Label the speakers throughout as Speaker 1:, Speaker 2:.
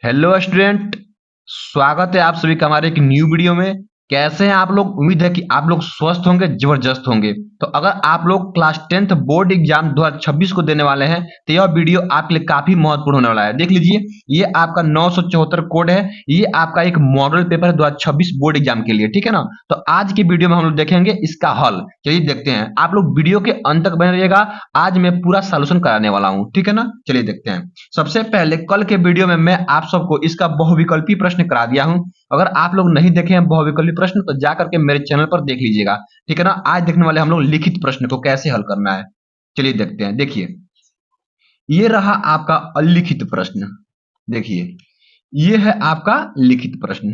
Speaker 1: Hello student. स्वागत है आप सभी का हमारे एक न्यू वीडियो में। कैसे हैं आप लोग? उम्मीद है कि आप लोग स्वस्थ होंगे, जबरदस्त होंगे। तो अगर आप लोग क्लास 10th बोर्ड एग्जाम 2026 को देने वाले हैं तो यह वीडियो आपके लिए काफी महत्वपूर्ण होने वाला है। देख लीजिए, ये आपका 974 कोड है। ये आपका एक मॉडल पेपर है 2026 बोर्ड एग्जाम के लिए, ठीक है ना। तो आज के वीडियो में हम लोग देखेंगे इसका हल। चलिए देखते हैं, आप लोग वीडियो के अंत तक बने रहिएगा। आज मैं पूरा सॉल्यूशन कराने वाला हूँ, ठीक है ना। चलिए देखते हैं। सबसे पहले कल के वीडियो में मैं आप सबको इसका बहुविकल्पी प्रश्न करा दिया हूं। अगर आप लोग नहीं देखे हैं बहुविकल्पी प्रश्न तो जाकर के मेरे चैनल पर देख लीजिएगा, ठीक है ना। आज देखने वाले हम लोग लिखित प्रश्न को कैसे हल करना है। चलिए देखते हैं। देखिए, ये रहा आपका अलिखित प्रश्न। देखिए, ये है आपका लिखित प्रश्न,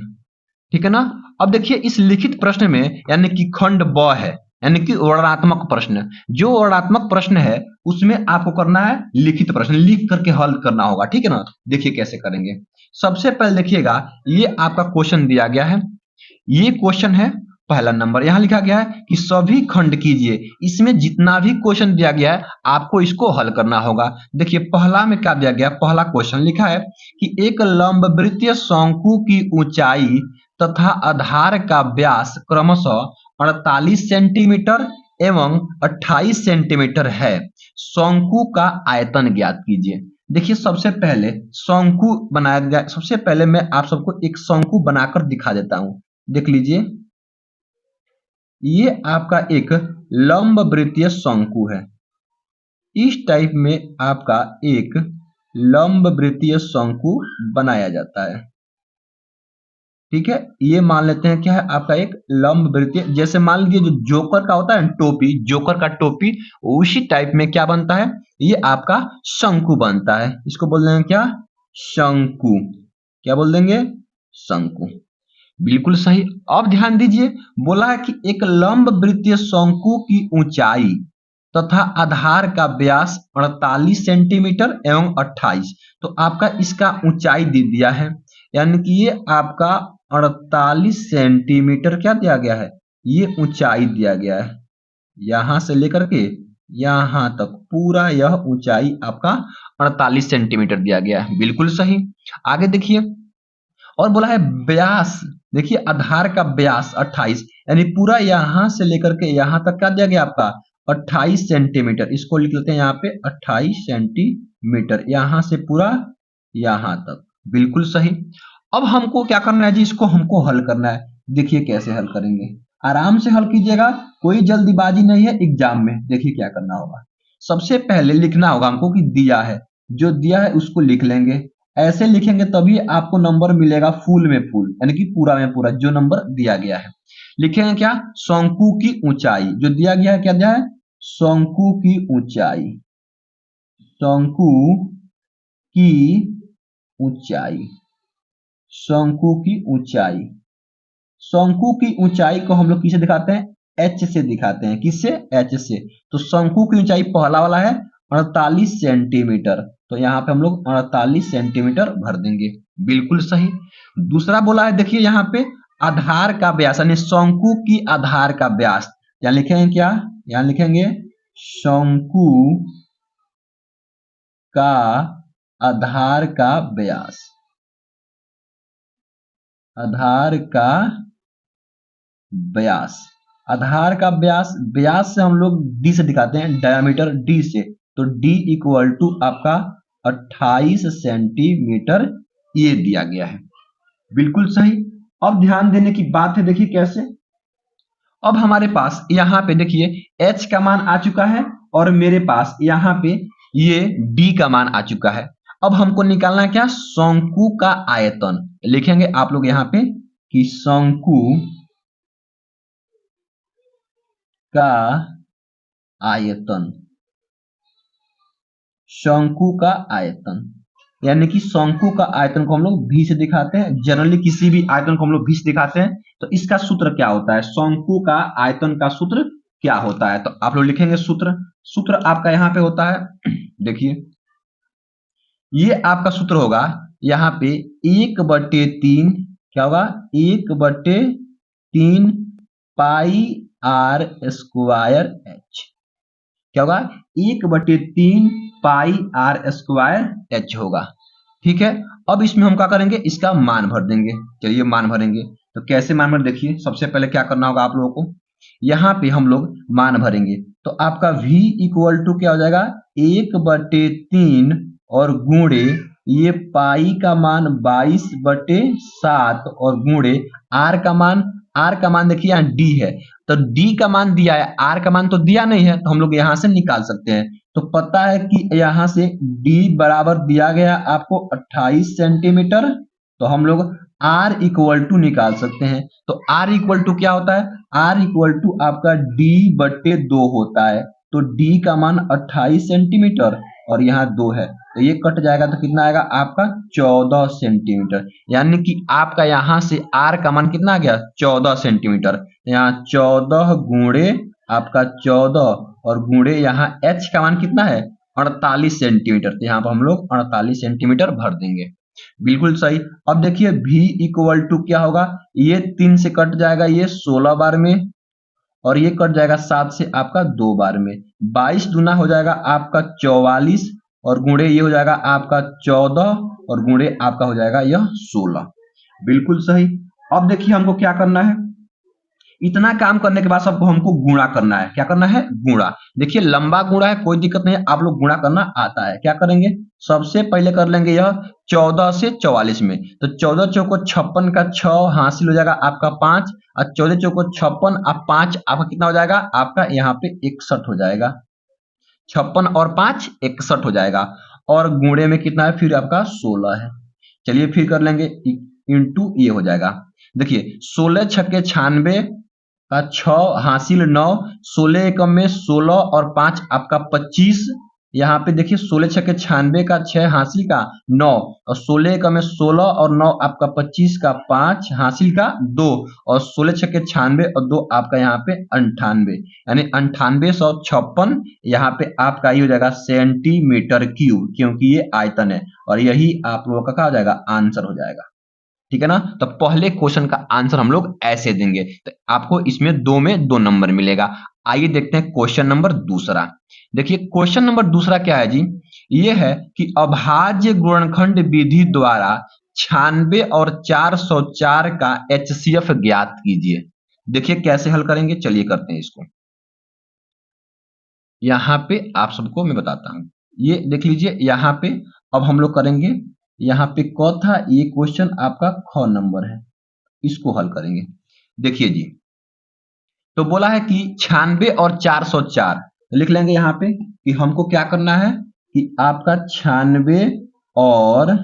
Speaker 1: ठीक है ना। अब देखिए, इस लिखित प्रश्न में यानी कि खंड ब है, यानी कि वर्णनात्मक प्रश्न। जो वर्णनात्मक प्रश्न है उसमें आपको करना है लिखित प्रश्न, लिख करके हल करना होगा, ठीक है ना। देखिए कैसे करेंगे। सबसे पहले देखिएगा, ये आपका क्वेश्चन दिया गया है। ये क्वेश्चन है पहला नंबर। यहां लिखा गया है कि सभी खंड कीजिए। इसमें जितना भी क्वेश्चन दिया गया है आपको इसको हल करना होगा। देखिए पहला में क्या दिया गया, पहला क्वेश्चन लिखा है कि एक लंबवृत्तीय शंकु की ऊंचाई तथा आधार का व्यास क्रमशः 48 सेंटीमीटर एवं 28 सेंटीमीटर है। शंकु का आयतन ज्ञात कीजिए। देखिए सबसे पहले शंकु बनाया गया। सबसे पहले मैं आप सबको एक शंकु बनाकर दिखा देता हूं। देख लीजिए, ये आपका एक लंबवृत्तीय शंकु है। इस टाइप में आपका एक लंबवृत्तीय शंकु बनाया जाता है, ठीक है। ये मान लेते हैं क्या है आपका एक लंबवृत्तीय। जैसे मान लीजिए जो जोकर का होता है टोपी, जोकर का टोपी, उसी टाइप में क्या बनता है, ये आपका शंकु बनता है। इसको बोल देंगे क्या, शंकु। क्या बोल देंगे, शंकु। बिल्कुल सही। अब ध्यान दीजिए, बोला है कि एक लंबवृत्तीय शंकु की ऊंचाई तथा आधार का व्यास 48 सेंटीमीटर एवं 28। तो आपका इसका ऊंचाई दे दिया है, यानी कि ये आपका 48 सेंटीमीटर क्या दिया गया है, ये ऊंचाई दिया गया है। यहां से लेकर के यहां तक पूरा यह ऊंचाई आपका 48 सेंटीमीटर दिया गया है। बिल्कुल सही। आगे देखिए, और बोला है व्यास। देखिए आधार का व्यास 28, यानी पूरा यहां से लेकर के यहां तक क्या दिया गया आपका 28 सेंटीमीटर। इसको लिख लेते हैं यहाँ पे 28 सेंटीमीटर, यहां से पूरा यहां तक। बिल्कुल सही। अब हमको क्या करना है जी, इसको हमको हल करना है। देखिए कैसे हल करेंगे, आराम से हल कीजिएगा, कोई जल्दीबाजी नहीं है एग्जाम में। देखिए क्या करना होगा, सबसे पहले लिखना होगा हमको कि दिया है, जो दिया है उसको लिख लेंगे। ऐसे लिखेंगे तभी आपको नंबर मिलेगा फुल में फुल, यानी कि पूरा में पूरा जो नंबर दिया गया है। लिखेंगे क्या, शंकु की ऊंचाई। जो दिया गया है क्या दिया है, शंकु की ऊंचाई। शंकु की ऊंचाई, शंकु की ऊंचाई। शंकु की ऊंचाई को हम लोग किसे दिखाते हैं, एच से दिखाते हैं। किससे, एच से। तो शंकु की ऊंचाई पहला वाला है 48 सेंटीमीटर, तो यहाँ पे हम लोग 48 सेंटीमीटर भर देंगे। बिल्कुल सही। दूसरा बोला है, देखिए यहाँ पे आधार का व्यास, यानी शंकु की आधार का व्यास। यहाँ लिखेंगे क्या, यहाँ लिखेंगे शंकु का आधार का व्यास। आधार का व्यास, आधार का व्यास, व्यास से हम लोग डी से दिखाते हैं, डायमीटर डी से। तो डी इक्वल टू आपका 28 सेंटीमीटर ये दिया गया है। बिल्कुल सही। अब ध्यान देने की बात है, देखिए कैसे। अब हमारे पास यहाँ पे देखिए h का मान आ चुका है और मेरे पास यहाँ पे ये d का मान आ चुका है। अब हमको निकालना है क्या, शंकु का आयतन। लिखेंगे आप लोग यहाँ पे कि शंकु का आयतन। शंकु का आयतन, यानी कि शंकु का आयतन को हम लोग भी से दिखाते हैं। जनरली किसी भी आयतन को हम लोग भी से दिखाते हैं। तो इसका सूत्र क्या होता है, शंकु का आयतन का सूत्र क्या होता है, तो आप लोग लिखेंगे सूत्र। सूत्र आपका यहाँ पे होता है, देखिए ये आपका सूत्र होगा यहाँ पे 1/3, क्या होगा 1/3 पाई आर स्क्वायर एच। क्या होगा 1/3 पाई आर स्क्वायर एच होगा, ठीक है। अब इसमें हम क्या करेंगे, इसका मान भर देंगे। चलिए मान भरेंगे, तो कैसे मान भर, देखिए सबसे पहले क्या करना होगा आप लोगों को, यहाँ पे हम लोग मान भरेंगे। तो आपका v इक्वल टू क्या हो जाएगा, 1/3 और गुणे ये पाई का मान 22/7 और गुणे r का मान देखिए यहाँ d है, तो d का मान दिया है, r का मान तो दिया नहीं है, तो हम लोग यहाँ से निकाल सकते हैं। तो पता है कि यहाँ से d बराबर दिया गया आपको 28 सेंटीमीटर, तो हम लोग r इक्वल टू निकाल सकते हैं। तो r इक्वल टू क्या होता है, r इक्वल टू आपका d/2 होता है। तो d का मान 28 सेंटीमीटर और यहाँ 2 है, तो ये कट जाएगा, तो कितना आएगा आपका 14 सेंटीमीटर। यानी कि आपका यहाँ से r का मान कितना आ गया, 14 सेंटीमीटर। यहाँ 14 गुणे आपका 14 और गुणे यहाँ h का मान कितना है, 48 सेंटीमीटर। तो यहाँ पर हम लोग 48 सेंटीमीटर भर देंगे। बिल्कुल सही। अब देखिए v इक्वल टू क्या होगा, ये 3 से कट जाएगा, ये 16 बार में, और ये कट जाएगा 7 से आपका 2 बार में। 22 दूना हो जाएगा आपका 44 और गुणे ये हो जाएगा आपका 14 और गुणे आपका हो जाएगा यह 16। बिल्कुल सही। अब देखिए हमको क्या करना है, इतना काम करने के बाद सबको हमको गुणा करना है। क्या करना है, गुणा। देखिए लंबा गुणा है, कोई दिक्कत नहीं है, आप लोग गुणा करना आता है। क्या करेंगे, सबसे पहले कर लेंगे यह 14 से 44 में, तो 14 चौको 56 का 6 हासिल हो जाएगा आपका 5 और 14 चौको 56 और 5 आपका कितना हो जाएगा, आपका यहाँ पे 61 हो जाएगा। 56 और 5 61 हो जाएगा, और गुणे में कितना है फिर आपका 16 है। चलिए फिर कर लेंगे इंटू ये हो जाएगा। देखिए 16 छक्के 96 का 6 हासिल 9, 16 एकम में 16 और 5 आपका 25। यहाँ पे देखिए 16 छक्के 96 का 6 हासिल का 9 और 16 एकम में 16 और 9 आपका 25 का 5 हासिल का 2 और 16 छक्के 96 और 2 आपका यहाँ पे 98, यानी 9856 यहाँ पे आपका ये हो जाएगा सेंटीमीटर क्यूब, क्योंकि ये आयतन है और यही आप लोगों का क्या हो जाएगा, आंसर हो जाएगा। ठीक है ना। तो पहले क्वेश्चन का आंसर हम लोग ऐसे देंगे, तो आपको इसमें 2 में 2 नंबर मिलेगा। आइए देखते हैं क्वेश्चन नंबर दूसरा। देखिए क्वेश्चन नंबर दूसरा क्या है जी, ये है कि अभाज्य गुणनखंड विधि द्वारा 96 और 404 का HCF ज्ञात कीजिए। देखिए कैसे हल करेंगे, चलिए करते हैं इसको। यहाँ पे आप सबको मैं बताता हूं, ये देख लीजिए यहाँ पे। अब हम लोग करेंगे, यहाँ पे क था, ये क्वेश्चन आपका ख नंबर है, इसको हल करेंगे। देखिए जी, तो बोला है कि 96 और 404, लिख लेंगे यहाँ पे कि हमको क्या करना है कि आपका 96 और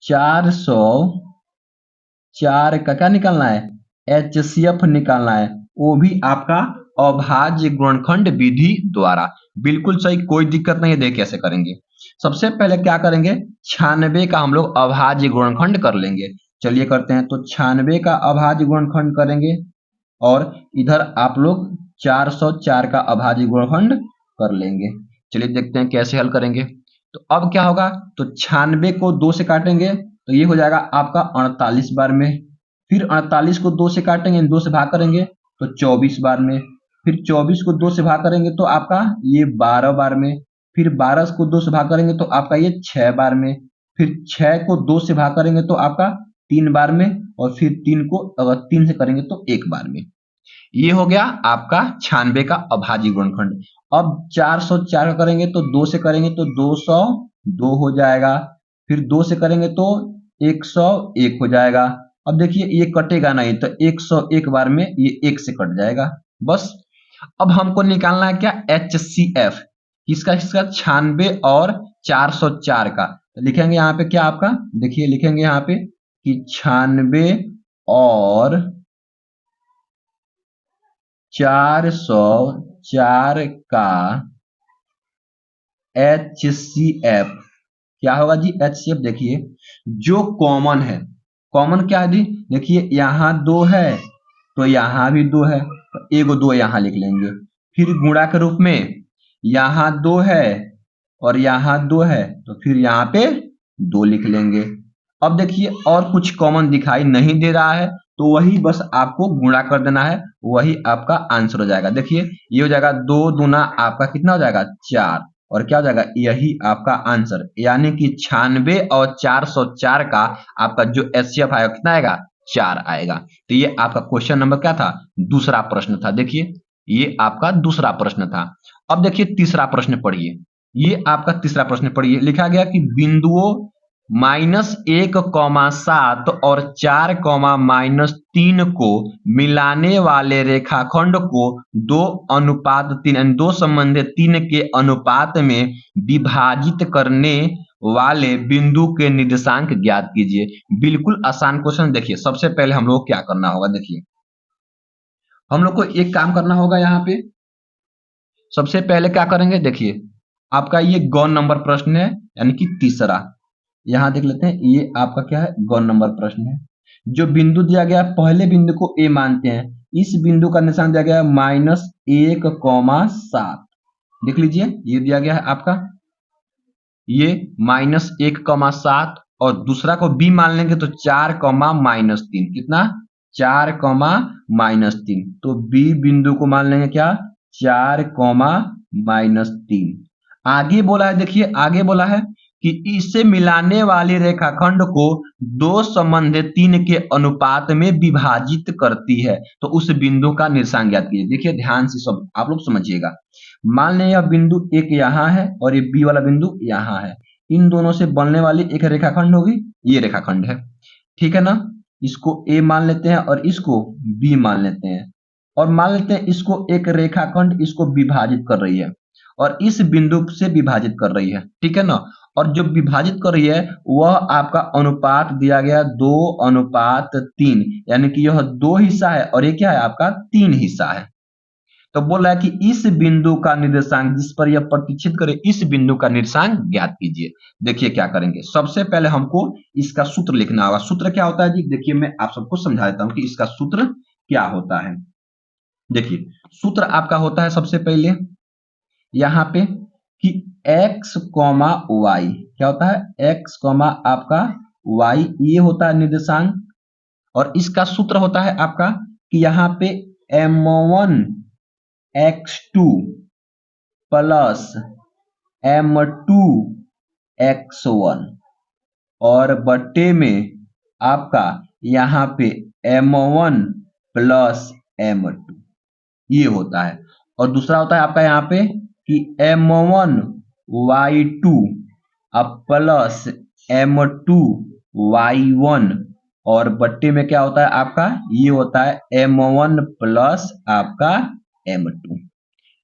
Speaker 1: 404 का क्या निकालना है, HCF निकालना है, वो भी आपका अभाज्य गुणनखंड विधि द्वारा। बिल्कुल सही, कोई दिक्कत नहीं है। देख कैसे करेंगे, सबसे पहले क्या करेंगे, 96 का हम लोग अभाज्य गुणनखंड कर लेंगे। चलिए करते हैं। तो 96 का अभाज्य गुणनखंड करेंगे और इधर आप लोग 404 का अभाज्य गुणनखंड कर लेंगे। चलिए देखते हैं कैसे हल करेंगे। तो अब क्या होगा, तो 96 को 2 से काटेंगे तो ये हो जाएगा आपका 48 बार में, फिर 48 को 2 से काटेंगे, 2 से भाग करेंगे तो 24 बार में, फिर 24 को 2 से भाग करेंगे तो आपका ये 12 बार में, फिर 12 को 2 से भाग करेंगे तो आपका ये 6 बार में, फिर 6 को 2 से भाग करेंगे तो आपका 3 बार में, और फिर 3 को अगर 3 से करेंगे तो 1 बार में। ये हो गया आपका 96 का अभाज्य गुणनखंड। अब 404 का करेंगे तो 2 से करेंगे तो 202 हो जाएगा, फिर 2 से करेंगे तो 101 हो जाएगा। अब देखिए ये कटेगा नहीं, तो 101 बार में ये 1 से कट जाएगा बस। अब हमको निकालना है क्या, HCF किसका, 96 और 404 का। तो लिखेंगे यहाँ पे क्या आपका, देखिए लिखेंगे यहाँ पे कि 96 और 404 का HCF क्या होगा जी, HCF देखिए जो कॉमन है, कॉमन क्या है जी, देखिए यहाँ 2 है तो यहाँ भी 2 है, तो एगो 2 यहाँ लिख लेंगे। फिर गुणा के रूप में यहाँ 2 है और यहाँ 2 है, तो फिर यहाँ पे 2 लिख लेंगे। अब देखिए और कुछ कॉमन दिखाई नहीं दे रहा है, तो वही बस आपको गुणा कर देना है, वही आपका आंसर हो जाएगा। देखिए ये हो जाएगा 2 दूना आपका कितना हो जाएगा, 4, और क्या हो जाएगा, यही आपका आंसर, यानी कि 96 और 404 का आपका जो एचसीएफ आएगा कितना आएगा, 4 आएगा। तो ये आपका क्वेश्चन नंबर क्या था, दूसरा प्रश्न था। देखिए ये आपका दूसरा प्रश्न था। अब देखिए तीसरा प्रश्न पढ़िए, ये आपका तीसरा प्रश्न पढ़िए। लिखा गया कि बिंदुओं -1,7 और 4,-3 को मिलाने वाले रेखाखंड को 2:3 2 संबंधित 3 के अनुपात में विभाजित करने वाले बिंदु के निर्देशांक ज्ञात कीजिए। बिल्कुल आसान क्वेश्चन। देखिए सबसे पहले हम लोग क्या करना होगा, देखिए हम लोग को एक काम करना होगा। यहाँ पे सबसे पहले क्या करेंगे, देखिए आपका ये गौण नंबर प्रश्न है, यानी कि तीसरा। यहां देख लेते हैं, ये आपका क्या है, गौण नंबर प्रश्न है। जो बिंदु दिया गया, पहले बिंदु को ए मानते हैं, इस बिंदु का निशान दिया गया -1,7। देख लीजिए ये दिया गया है आपका ये -1,7, और दूसरा को बी मान लेंगे तो 4,-3। कितना, 4,-3। तो बी बिंदु को मान लेंगे क्या, 4,-3। आगे बोला है, देखिए आगे बोला है कि इसे मिलाने वाली रेखाखंड को 2:3 के अनुपात में विभाजित करती है, तो उस बिंदु का निर्देशांक ज्ञात कीजिए। देखिए ध्यान से सब आप लोग समझिएगा। मान लें यह बिंदु एक यहाँ है और ये बी वाला बिंदु यहाँ है, इन दोनों से बनने वाली एक रेखाखंड होगी, ये रेखाखंड है, ठीक है ना। इसको ए मान लेते हैं और इसको बी मान लेते हैं, और मान लेते हैं इसको एक रेखाखंड इसको विभाजित कर रही है और इस बिंदु से विभाजित कर रही है, ठीक है ना। और जो विभाजित कर रही है वह आपका अनुपात दिया गया 2:3, यानी कि यह 2 हिस्सा है और ये क्या है आपका 3 हिस्सा है। तो बोल रहा है कि इस बिंदु का निर्देशांक जिस पर यह प्रतिच्छेद करे, इस बिंदु का निर्देशांक ज्ञात कीजिए। देखिए क्या करेंगे, सबसे पहले हमको इसका सूत्र लिखना होगा। सूत्र क्या होता है जी, देखिए मैं आप सबको समझा देता हूं कि इसका सूत्र क्या होता है। देखिए सूत्र आपका होता है सबसे पहले यहाँ पे कि x, y क्या होता है, x, आपका y, ये होता है निर्देशांक, और इसका सूत्र होता है आपका कि यहाँ पे m1x2 प्लस m2x1 और बट्टे में आपका यहाँ पे m1 प्लस m2, ये होता है। और दूसरा होता है आपका यहाँ पे कि m1y2 अब प्लस m2y1 और बट्टे में क्या होता है आपका, ये होता है m1 प्लस आपका m2,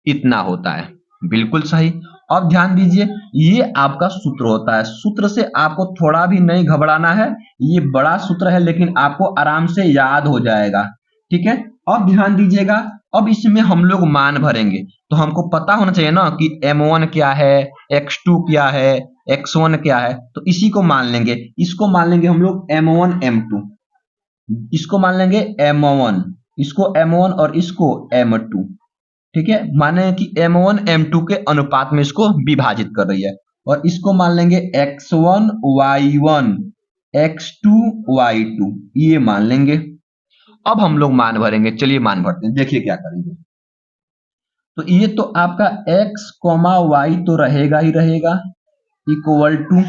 Speaker 1: इतना होता है। बिल्कुल सही। अब ध्यान दीजिए, ये आपका सूत्र होता है। सूत्र से आपको थोड़ा भी नहीं घबराना है, ये बड़ा सूत्र है लेकिन आपको आराम से याद हो जाएगा, ठीक है। अब ध्यान दीजिएगा, अब इसमें हम लोग मान भरेंगे, तो हमको पता होना चाहिए ना कि m1 क्या है, x2 क्या है, x1 क्या है, तो इसी को मान लेंगे। इसको मान लेंगे हम लोग m1 m2, इसको मान लेंगे m1, इसको m1 और इसको m2, ठीक है। माने कि m1 m2 के अनुपात में इसको विभाजित कर रही है, और इसको मान लेंगे x1 y1 x2 y2, ये मान लेंगे। अब हम लोग मान भरेंगे, चलिए मान भरते हैं। देखिए क्या करेंगे, तो ये तो आपका x, y तो रहेगा ही रहेगा, इक्वल टू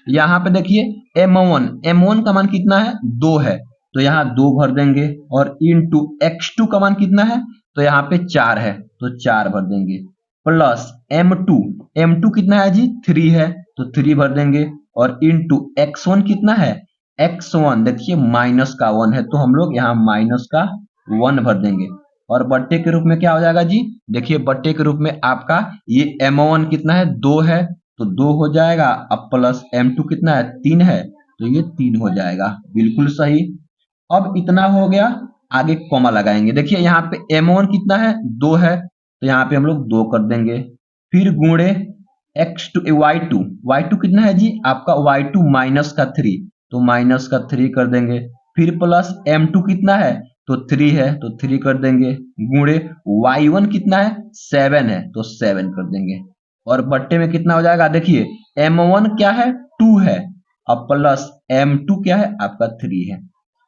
Speaker 1: यहाँ पे देखिए m1 का मान कितना है, 2 है, तो यहाँ 2 भर देंगे, और इनटू x2 का मान कितना है, तो यहाँ पे 4 है, तो 4 भर देंगे, प्लस m2 कितना है जी, 3 है, तो 3 भर देंगे, और इनटू x1 कितना है, x1 देखिए माइनस का 1 है, तो हम लोग यहाँ माइनस का 1 भर देंगे, और बट्टे के रूप में क्या हो जाएगा जी, देखिए बट्टे के रूप में आपका ये m1 कितना है, 2 है, तो 2 हो जाएगा, अब प्लस m2 कितना है, 3 है, तो ये 3 हो जाएगा। बिल्कुल सही। अब इतना हो गया, आगे कॉमा लगाएंगे। देखिए यहाँ पे m1 कितना है, 2 है, तो यहाँ पे हम लोग 2 कर देंगे, फिर गुणे y2 कितना है जी आपका, y2 माइनस का 3, तो माइनस का 3 कर देंगे, फिर प्लस m2 कितना है, तो 3 है, तो 3 कर देंगे, गुणे y1 कितना है, 7 है, तो 7 कर देंगे, और बट्टे में कितना हो जाएगा, देखिए m1 क्या है, 2 है, अब प्लस m2 क्या है आपका, 3 है।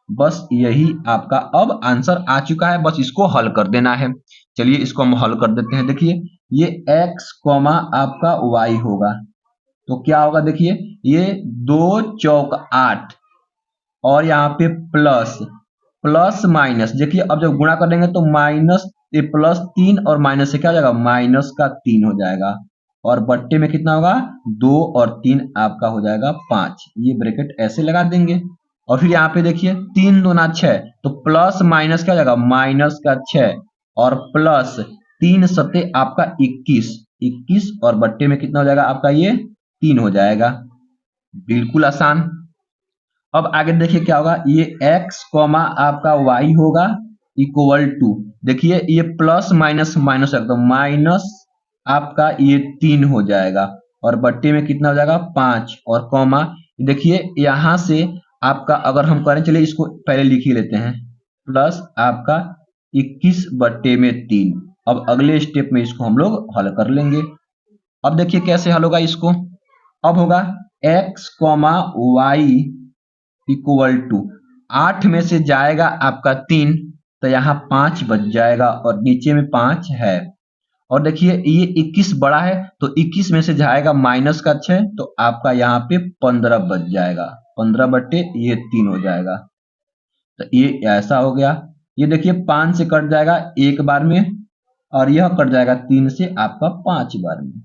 Speaker 1: बस यही आपका अब आंसर आ चुका है, बस इसको हल कर देना है। चलिए इसको हम हल कर देते हैं। देखिए ये x कॉमा आपका y होगा। तो क्या होगा देखिए, ये 2 चौक 8 और यहाँ पे प्लस प्लस माइनस, देखिए अब जब गुणा कर देंगे तो माइनस ये प्लस 3 और माइनस से क्या हो जाएगा, माइनस का 3 हो जाएगा और बट्टे में कितना होगा, 2 और 3 आपका हो जाएगा 5। ये ब्रैकेट ऐसे लगा देंगे और फिर यहाँ पे देखिए 3 दूना 6, तो प्लस माइनस क्या हो जाएगा, माइनस का 6 और प्लस 3 सत्ते आपका 21 और बट्टे में कितना हो जाएगा आपका, ये 3 हो जाएगा। बिल्कुल आसान। अब आगे देखिए क्या होगा, ये x कॉमा आपका y होगा इक्वल टू, देखिए ये प्लस माइनस माइनस रख दो, माइनस आपका ये 3 हो जाएगा और बट्टे में कितना हो जाएगा 5 और कॉमा, देखिए यहां से आपका अगर हम करें, चलिए इसको पहले लिख ही लेते हैं, प्लस आपका 21 बट्टे में 3। अब अगले स्टेप में इसको हम लोग हल कर लेंगे। अब देखिए कैसे हल होगा इसको, अब होगा x comma y equal to 8 में से जाएगा आपका 3, तो यहाँ 5 बच जाएगा और नीचे में 5 है और देखिए ये 21 बड़ा है तो 21 में से जाएगा माइनस का 6, तो आपका यहाँ पे 15 बच जाएगा, 15 बट्टे ये 3 हो जाएगा। तो ये ऐसा हो गया। ये देखिए 5 से कट जाएगा एक बार में और यह कट जाएगा 3 से आपका 5 बार में,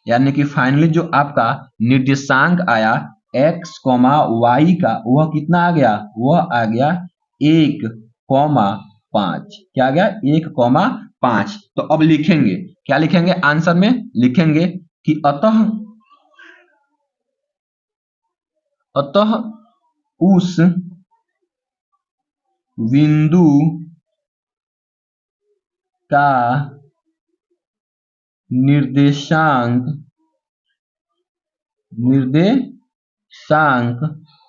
Speaker 1: यानी कि फाइनली जो आपका निर्देशांक आया x कॉमा y का वह कितना आ गया, वह आ गया 1,5। क्या आ गया, 1,5। तो अब लिखेंगे, क्या लिखेंगे आंसर में, लिखेंगे कि अतः उस बिंदु का निर्देशांक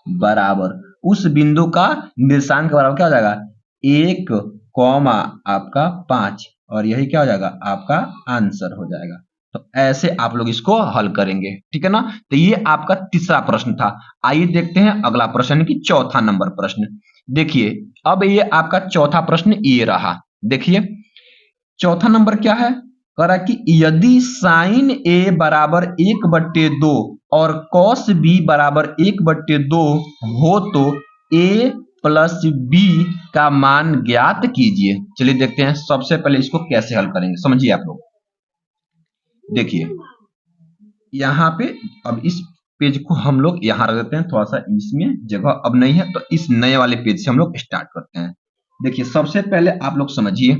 Speaker 1: बराबर, उस बिंदु का निर्देशांक बराबर क्या हो जाएगा, 1,5 और यही क्या हो जाएगा आपका आंसर हो जाएगा। तो ऐसे आप लोग इसको हल करेंगे, ठीक है ना। तो ये आपका तीसरा प्रश्न था। आइए देखते हैं अगला प्रश्न की चौथा नंबर प्रश्न। देखिए अब ये आपका चौथा प्रश्न ये रहा। देखिए चौथा नंबर क्या है, कह रहा है कि यदि साइन ए बराबर 1/2 और कॉस बी बराबर 1/2 हो तो ए प्लस बी का मान ज्ञात कीजिए। चलिए देखते हैं सबसे पहले इसको कैसे हल करेंगे, समझिए आप लोग। देखिए यहाँ पे अब इस पेज को हम लोग यहाँ रख देते हैं, थोड़ा सा इसमें जगह अब नहीं है तो इस नए वाले पेज से हम लोग स्टार्ट करते हैं। देखिए सबसे पहले आप लोग समझिए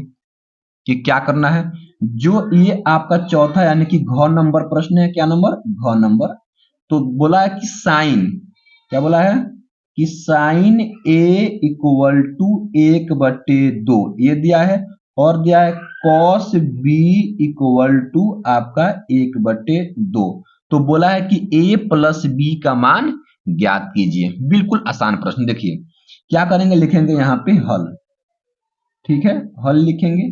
Speaker 1: कि क्या करना है। जो ये आपका चौथा यानी कि घ नंबर प्रश्न है, क्या नंबर, घ नंबर, तो बोला है कि साइन, क्या बोला है कि साइन ए इक्वल टू 1/2 ये दिया है और दिया है कॉस बी इक्वल टू आपका 1/2। तो बोला है कि ए प्लस बी का मान ज्ञात कीजिए। बिल्कुल आसान प्रश्न। देखिए क्या करेंगे, लिखेंगे यहाँ पे हल, ठीक है, हल लिखेंगे।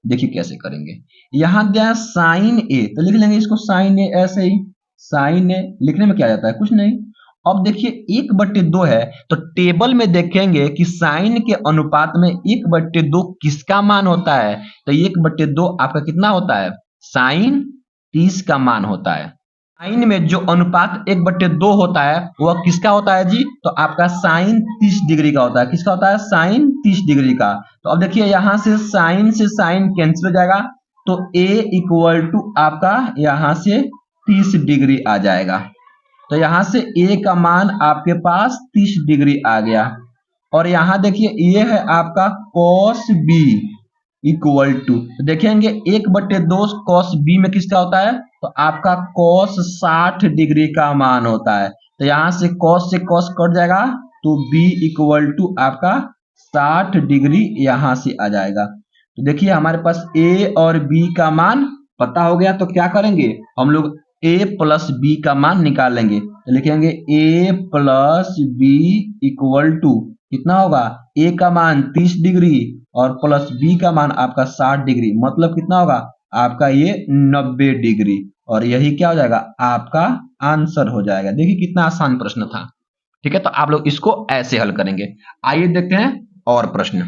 Speaker 1: देखिए कैसे करेंगे, यहां दिया साइन ए तो लिख लेंगे इसको साइन ए, ऐसे ही साइन ए लिखने में क्या जाता है, कुछ नहीं। अब देखिए 1/2 है तो टेबल में देखेंगे कि साइन के अनुपात में 1/2 किसका मान होता है, तो 1/2 आपका कितना होता है, साइन 30 का मान होता है। साइन में जो अनुपात 1/2 होता है वह किसका होता है जी, तो आपका साइन 30 डिग्री का होता है। किसका होता है, साइन 30 डिग्री का। तो अब देखिए यहां से साइन कैंसिल हो जाएगा तो a इक्वल टू आपका यहां से 30 डिग्री आ जाएगा। तो यहां से a का मान आपके पास 30 डिग्री आ गया और यहां देखिए ये है आपका cos b इक्वल टू, तो देखेंगे 1/2 cos b में किसका होता है, तो आपका cos 60 डिग्री का मान होता है। तो यहां से cos कट जाएगा तो b इक्वल टू आपका 60 डिग्री यहां से आ जाएगा। तो देखिए हमारे पास a और b का मान पता हो गया, तो क्या करेंगे हम लोग a प्लस b का मान निकालेंगे। तो लिखेंगे a plus b equal to कितना होगा, a का मान 30 डिग्री और प्लस b का मान आपका 60 डिग्री, मतलब कितना होगा आपका ये 90 डिग्री और यही क्या हो जाएगा आपका आंसर हो जाएगा। देखिए कितना आसान प्रश्न था, ठीक है। तो आप लोग इसको ऐसे हल करेंगे। आइए देखते हैं और प्रश्न।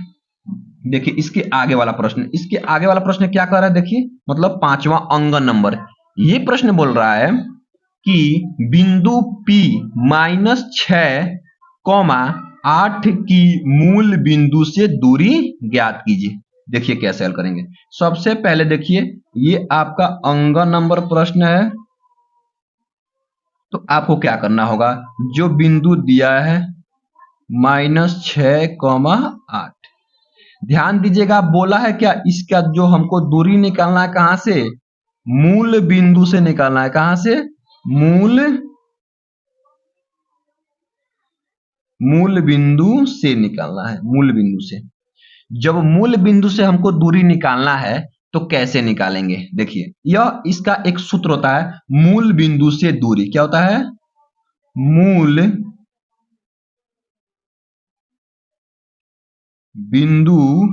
Speaker 1: देखिए इसके आगे वाला प्रश्न, इसके आगे वाला प्रश्न क्या कर रहा है, देखिए मतलब 5वां अंगन नंबर। ये प्रश्न बोल रहा है कि बिंदु P -6, 8 की मूल बिंदु से दूरी ज्ञात कीजिए। देखिए कैसे हल करेंगे। सबसे पहले देखिए ये आपका अंगन नंबर प्रश्न है, तो आपको क्या करना होगा, जो बिंदु दिया है -6, 8, ध्यान दीजिएगा बोला है क्या, इसका जो हमको दूरी निकालना है कहां से, मूल बिंदु से निकालना है। कहां से, मूल बिंदु से निकालना है, मूल बिंदु से। जब मूल बिंदु से हमको दूरी निकालना है तो कैसे निकालेंगे, देखिए यह इसका एक सूत्र होता है, मूल बिंदु से दूरी। क्या होता है, मूल बिंदु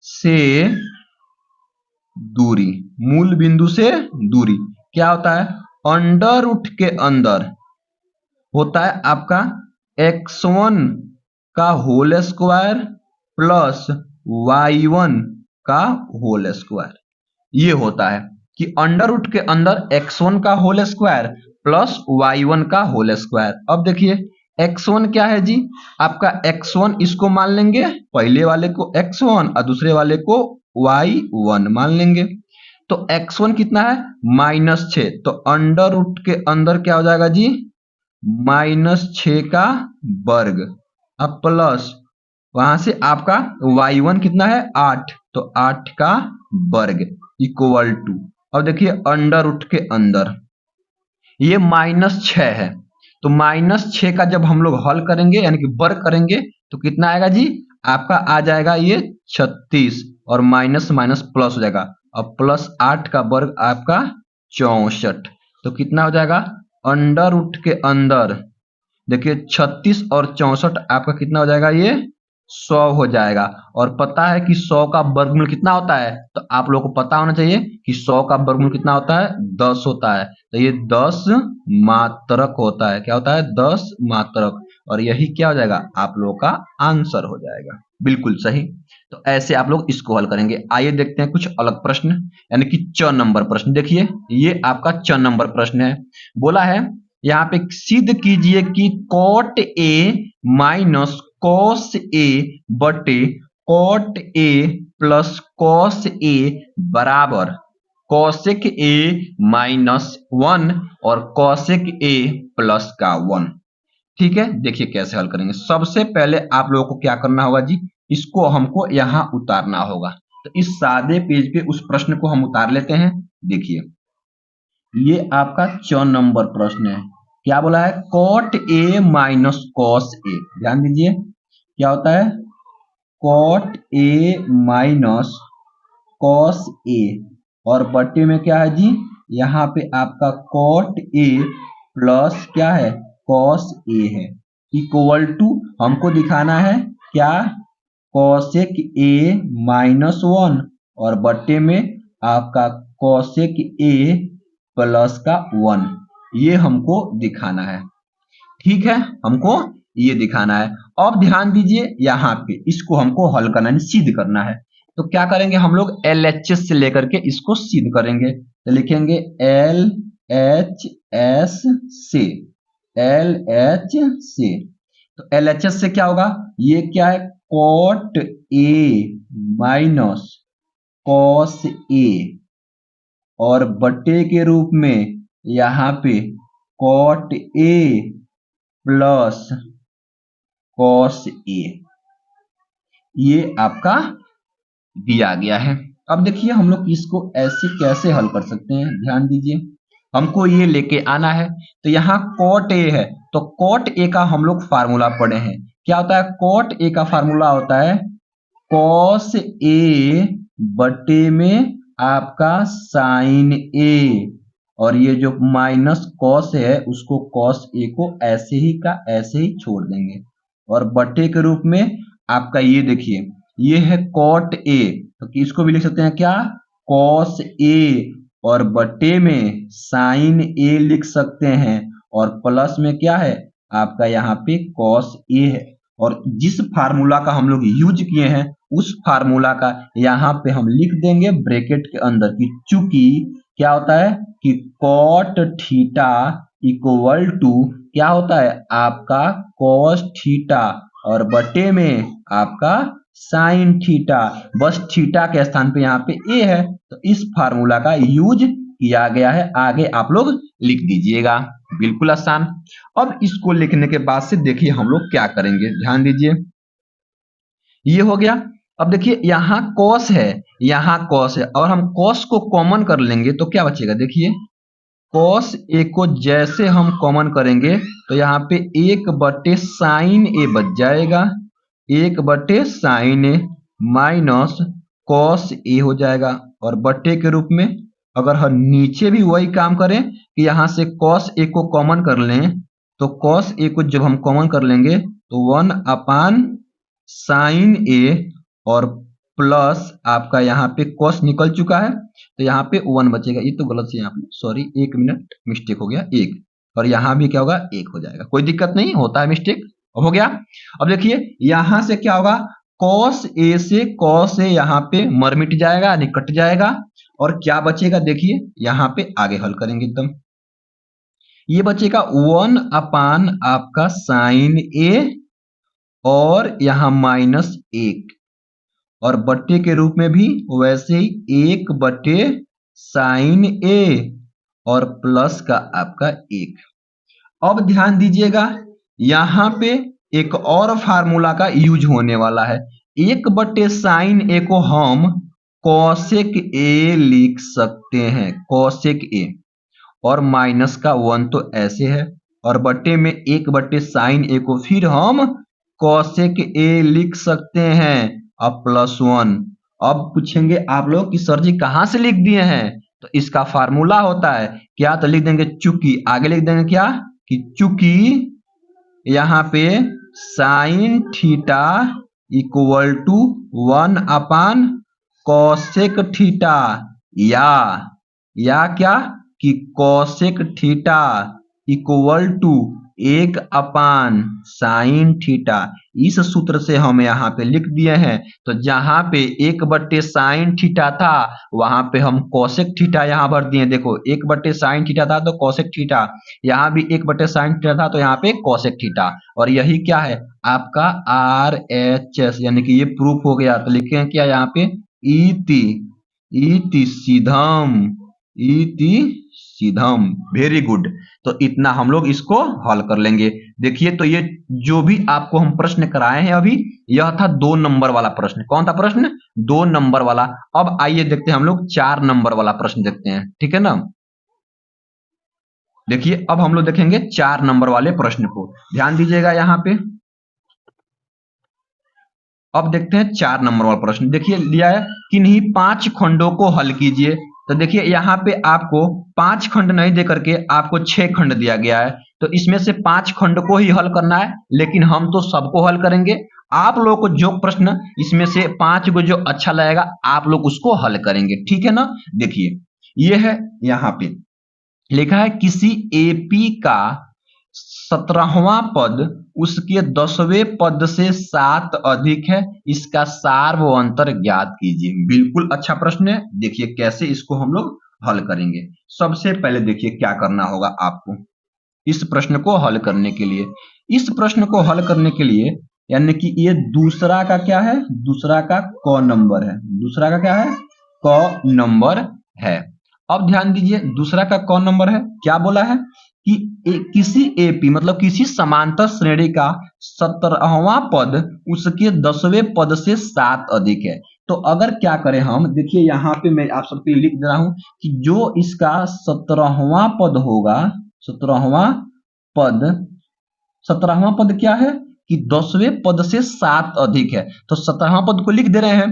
Speaker 1: से दूरी, मूल बिंदु से दूरी क्या होता है, अंडर रूट के अंदर होता है आपका x1 का होल स्क्वायर प्लस y1 का होल स्क्वायर। ये होता है कि अंडर रूट के अंदर x1 का होल स्क्वायर प्लस y1 का होल स्क्वायर। अब देखिए x1 क्या है जी, आपका x1 इसको मान लेंगे, पहले वाले को x1 और दूसरे वाले को y1 मान लेंगे। तो x1 कितना है, -6, तो अंडर रूट के अंदर क्या हो जाएगा जी, -6 का वर्ग, अब प्लस वहां से आपका y1 कितना है 8, तो 8 का वर्ग इक्वल टू, अब देखिए अंडर रूट के अंदर ये -6 है, तो -6 का जब हम लोग हल करेंगे यानी कि वर्ग करेंगे तो कितना आएगा जी, आपका आ जाएगा ये 36 और माइनस माइनस प्लस हो जाएगा, अब +8 का वर्ग आपका 64, तो कितना हो जाएगा, अंडर रूट के अंदर देखिए 36 और 64 आपका कितना हो जाएगा, ये 100 हो जाएगा। और पता है कि 100 का वर्गमूल कितना होता है, तो आप लोगों को पता होना चाहिए कि 100 का वर्गमूल कितना होता है, 10 होता है, तो ये 10 मात्रक होता है। क्या होता है, 10 मात्रक, और यही क्या हो जाएगा, आप लोगों का आंसर हो जाएगा, बिल्कुल सही। तो ऐसे आप लोग इसको हल करेंगे। आइए देखते हैं कुछ अलग प्रश्न, यानी कि 6 नंबर प्रश्न। देखिए ये आपका 6 नंबर प्रश्न है, बोला है यहाँ पे सिद्ध कीजिए कि cot A minus cos A बटे cot A plus cos A बराबर cosec A -1 और cosec A प्लस का 1। ठीक है, देखिए कैसे हल करेंगे। सबसे पहले आप लोगों को क्या करना होगा जी, इसको हमको यहाँ उतारना होगा। तो इस सादे पेज पे उस प्रश्न को हम उतार लेते हैं। देखिए ये आपका 4 नंबर प्रश्न है, क्या बोला है, cot A minus cos A। ध्यान दीजिए क्या होता है, cot A minus cos A और बटे में क्या है जी, यहाँ पे आपका cot A प्लस क्या है, cos A है, इक्वल टू हमको दिखाना है क्या, cosec A -1 और बटे में आपका cosec A प्लस का 1, ये हमको दिखाना है। ठीक है, हमको ये दिखाना है। अब ध्यान दीजिए यहाँ पे इसको हमको हल करना है, सिद्ध करना है। तो क्या करेंगे हम लोग, LHS से लेकर के इसको सिद्ध करेंगे। तो लिखेंगे LHS से, LHS से, तो LHS से क्या होगा, ये क्या है, cot A minus cos A और बटे के रूप में यहाँ पे cot A plus cos A, ये आपका दिया गया है। अब देखिए हम लोग इसको ऐसे कैसे हल कर सकते हैं, ध्यान दीजिए हमको ये लेके आना है। तो यहाँ cot A है, तो cot A का हम लोग फार्मूला पढ़े हैं, क्या होता है, cot A का फार्मूला होता है cos A बटे में आपका sin A, और ये जो माइनस cos है उसको cos A को ऐसे ही का ऐसे ही छोड़ देंगे, और बटे के रूप में आपका ये देखिए ये है cot A, तो इसको भी लिख सकते हैं क्या, cos A, और बटे में sin A लिख सकते हैं, और प्लस में क्या है आपका यहाँ पे cos A है। और जिस फार्मूला का हम लोग यूज किए हैं उस फार्मूला का यहाँ पे हम लिख देंगे ब्रैकेट के अंदर कि चूंकि क्या होता है कि कॉट थीटा इक्वल टू क्या होता है आपका कॉस थीटा और बटे में आपका साइन थीटा, बस थीटा के स्थान पे यहाँ पे ए है, तो इस फार्मूला का यूज किया गया है। आगे आप लोग लिख दीजिएगा, बिल्कुल आसान। अब इसको लिखने के बाद से देखिए हम लोग क्या करेंगे, ध्यान दीजिए। ये हो गया। अब देखिए यहाँ कॉस है, यहाँ कॉस है, और हम कॉस को कॉमन कर लेंगे तो क्या बचेगा, देखिए कॉस ए को जैसे हम कॉमन करेंगे तो यहाँ पे 1 साइन ए बच जाएगा, 1 sign A minus cos A हो जाएगा, और बटे के रूप में अगर हम नीचे भी वही काम करें कि यहाँ से कॉस ए को कॉमन कर लें, तो कॉस ए को जब हम कॉमन कर लेंगे तो 1 साइन ए और प्लस आपका यहाँ पे कॉस निकल चुका है तो यहाँ पे 1 बचेगा। ये तो गलत से यहाँ पे सॉरी 1 मिनट मिस्टेक हो गया, 1, और यहाँ भी क्या होगा 1 हो जाएगा, कोई दिक्कत नहीं, होता है मिस्टेक, हो गया। अब देखिए यहाँ से क्या होगा, कॉस ए से कॉस ए यहाँ पे मर मिट जाएगा यानी कट जाएगा, और क्या बचेगा देखिए यहाँ पे आगे हल करेंगे एकदम, ये बचेगा 1 आपका साइन ए और यहाँ -1, और बट्टे के रूप में भी वैसे ही 1 साइन ए और प्लस का आपका 1। अब ध्यान दीजिएगा यहाँ पे एक और फार्मूला का यूज होने वाला है। 1 साइन ए को हम कॉसेक ए लिख सकते हैं, कॉसेक ए, और माइनस का 1 तो ऐसे है, और बट्टे में 1 साइन ए को फिर हम कॉसेक ए लिख सकते हैं, अब +1। अब पूछेंगे आप लोग कि सर जी कहां से लिख दिए हैं, तो इसका फार्मूला होता है क्या, तो लिख देंगे चूंकि, आगे लिख देंगे क्या कि चूंकि यहाँ पे sine theta equal to 1 cosec theta, या क्या कि cosec theta equal to 1 sine theta. इस सूत्र से हम यहाँ पे लिख दिए हैं, तो जहां पे 1 साइन थीटा था वहां पे हम कॉसेक थीटा यहाँ भर दिए, देखो 1 साइन थीटा था तो कॉसेक थीटा, यहाँ भी 1 साइन थीटा था तो यहाँ पे कॉसेक थीटा, और यही क्या है आपका RHS, यानी कि ये प्रूफ हो गया। तो लिखे क्या यहाँ पे इति सीधम, वेरी गुड। तो इतना हम लोग इसको हल कर लेंगे। देखिए तो ये जो भी आपको हम प्रश्न कराए हैं अभी, यह था 2 नंबर वाला प्रश्न। कौन था प्रश्न, 2 नंबर वाला। अब आइए देखते हैं हम लोग 4 नंबर वाला प्रश्न देखते हैं, ठीक है ना। देखिए अब हम लोग देखेंगे 4 नंबर वाले प्रश्न को, ध्यान दीजिएगा यहाँ पे। अब देखते हैं 4 नंबर वाला प्रश्न। देखिए लिया है किन्हीं 5 खंडों को हल कीजिए। तो देखिए यहाँ पे आपको 5 खंड नहीं दे करके आपको 6 खंड दिया गया है, तो इसमें से 5 खंड को ही हल करना है, लेकिन हम तो सबको हल करेंगे। आप लोगों को जो प्रश्न इसमें से 5 को जो अच्छा लगेगा आप लोग उसको हल करेंगे, ठीक है ना। देखिए ये है यहाँ पे लिखा है किसी एपी का 17वां पद उसके 10वें पद से 7 अधिक है, इसका सार व अंतर ज्ञात कीजिए। बिल्कुल अच्छा प्रश्न है। देखिए कैसे इसको हम लोग हल करेंगे। सबसे पहले देखिए क्या करना होगा आपको इस प्रश्न को हल करने के लिए। इस प्रश्न को हल करने के लिए यानी कि ये दूसरा का क्या है, दूसरा का क नंबर है, दूसरा का क्या है क नंबर है। अब ध्यान दीजिए दूसरा का क नंबर है, क्या बोला है कि किसी एपी मतलब किसी समांतर श्रेणी का 17वां पद उसके 10वें पद से 7 अधिक है। तो अगर क्या करें हम, देखिए यहाँ पे मैं आप सबके लिए लिख दे रहा हूं कि जो इसका 17वां पद होगा, 17वां पद क्या है कि 10वें पद से 7 अधिक है, तो 17वां पद को लिख दे रहे हैं।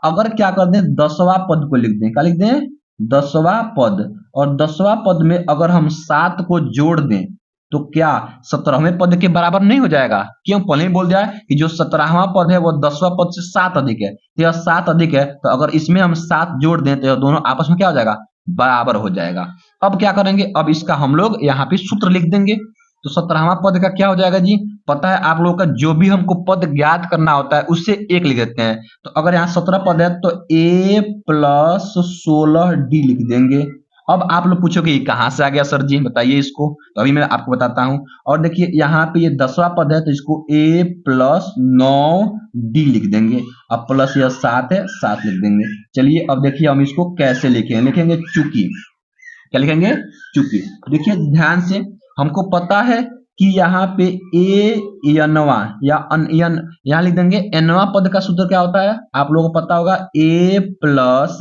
Speaker 1: अगर क्या कर दें 10वां पद को लिख दें, क्या लिख दें 10वां पद, और 10वां पद में अगर हम 7 को जोड़ दें तो क्या 17वें पद के बराबर नहीं हो जाएगा। क्यों, पहले ही बोल दिया है कि जो 17वां पद है वो 10वां पद से 7 अधिक है, तो यह 7 अधिक है, तो अगर इसमें हम 7 जोड़ दें तो यह दोनों आपस में क्या हो जाएगा, बराबर हो जाएगा। अब क्या करेंगे, अब इसका हम लोग यहाँ पे सूत्र लिख देंगे। तो 17वां पद का क्या हो जाएगा जी, पता है आप लोगों का जो भी हमको पद ज्ञात करना होता है उससे एक लिख देते हैं। तो अगर यहाँ 17 पद है तो a प्लस 16d लिख देंगे। अब आप लोग पूछोगे ये कहाँ से आ गया सर जी, बताइए इसको। तो अभी मैं आपको बताता हूं। और देखिए यहाँ पे ये 10वां पद है तो इसको a प्लस 9d लिख देंगे। अब प्लस यह 7 है, 7 लिख देंगे। चलिए अब देखिए हम इसको कैसे लिखेंगे, लिखेंगे चूंकि। क्या लिखेंगे? चूंकि। देखिए ध्यान से, हमको पता है कि यहाँ पे ए एनवा या अन यहाँ लिख देंगे। एनवा पद का सूत्र क्या होता है आप लोगों को पता होगा, ए प्लस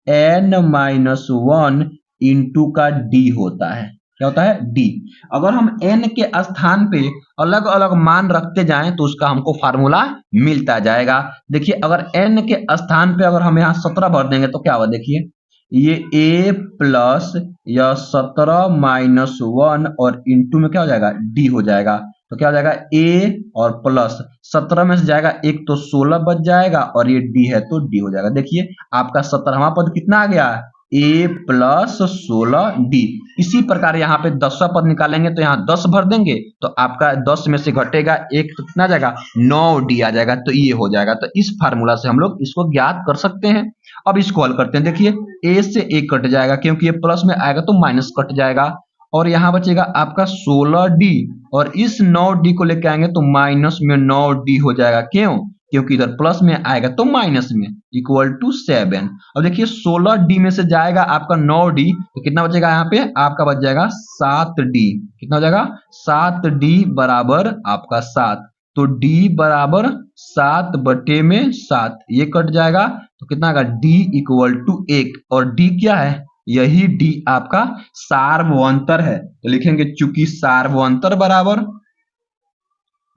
Speaker 1: एन माइनस 1 इंटू का डी होता है। क्या होता है? डी। अगर हम एन के स्थान पे अलग अलग मान रखते जाएं तो उसका हमको फार्मूला मिलता जाएगा। देखिए अगर एन के स्थान पे अगर हम यहाँ 17 भर देंगे तो क्या होगा, देखिए ये a प्लस या 17 माइनस 1 और इंटू में क्या हो जाएगा, d हो जाएगा। तो क्या हो जाएगा, a और प्लस 17 में से जाएगा एक तो 16 बच जाएगा और ये d है तो d हो जाएगा। देखिए आपका 17वां पद कितना आ गया, a प्लस 16d। इसी प्रकार यहाँ पे 10वां पद निकालेंगे तो यहाँ 10 भर देंगे तो आपका 10 में से घटेगा एक तो कितना आ जाएगा, 9d आ जाएगा। तो ये हो जाएगा। तो इस फार्मूला से हम लोग इसको ज्ञात कर सकते हैं। अब इसको हल करते हैं। देखिए a से a कट जाएगा क्योंकि ये प्लस में आएगा तो माइनस कट जाएगा और यहाँ बचेगा आपका 16d और इस 9d को लेके आएंगे तो माइनस में 9d हो जाएगा। क्यों? क्योंकि इधर प्लस में आएगा तो माइनस में, इक्वल टू 7। अब देखिए 16d में से जाएगा आपका 9d तो कितना बचेगा, यहाँ पे आपका बच जाएगा 7d। कितना हो जाएगा, 7d बराबर आपका 7। तो d बराबर 7 बटे में 7, ये कट जाएगा तो कितना आएगा, d इक्वल टू 1। और d क्या है, यही d आपका सार्वभौमांतर है। तो लिखेंगे चूंकि सार्वभौमांतर बराबर,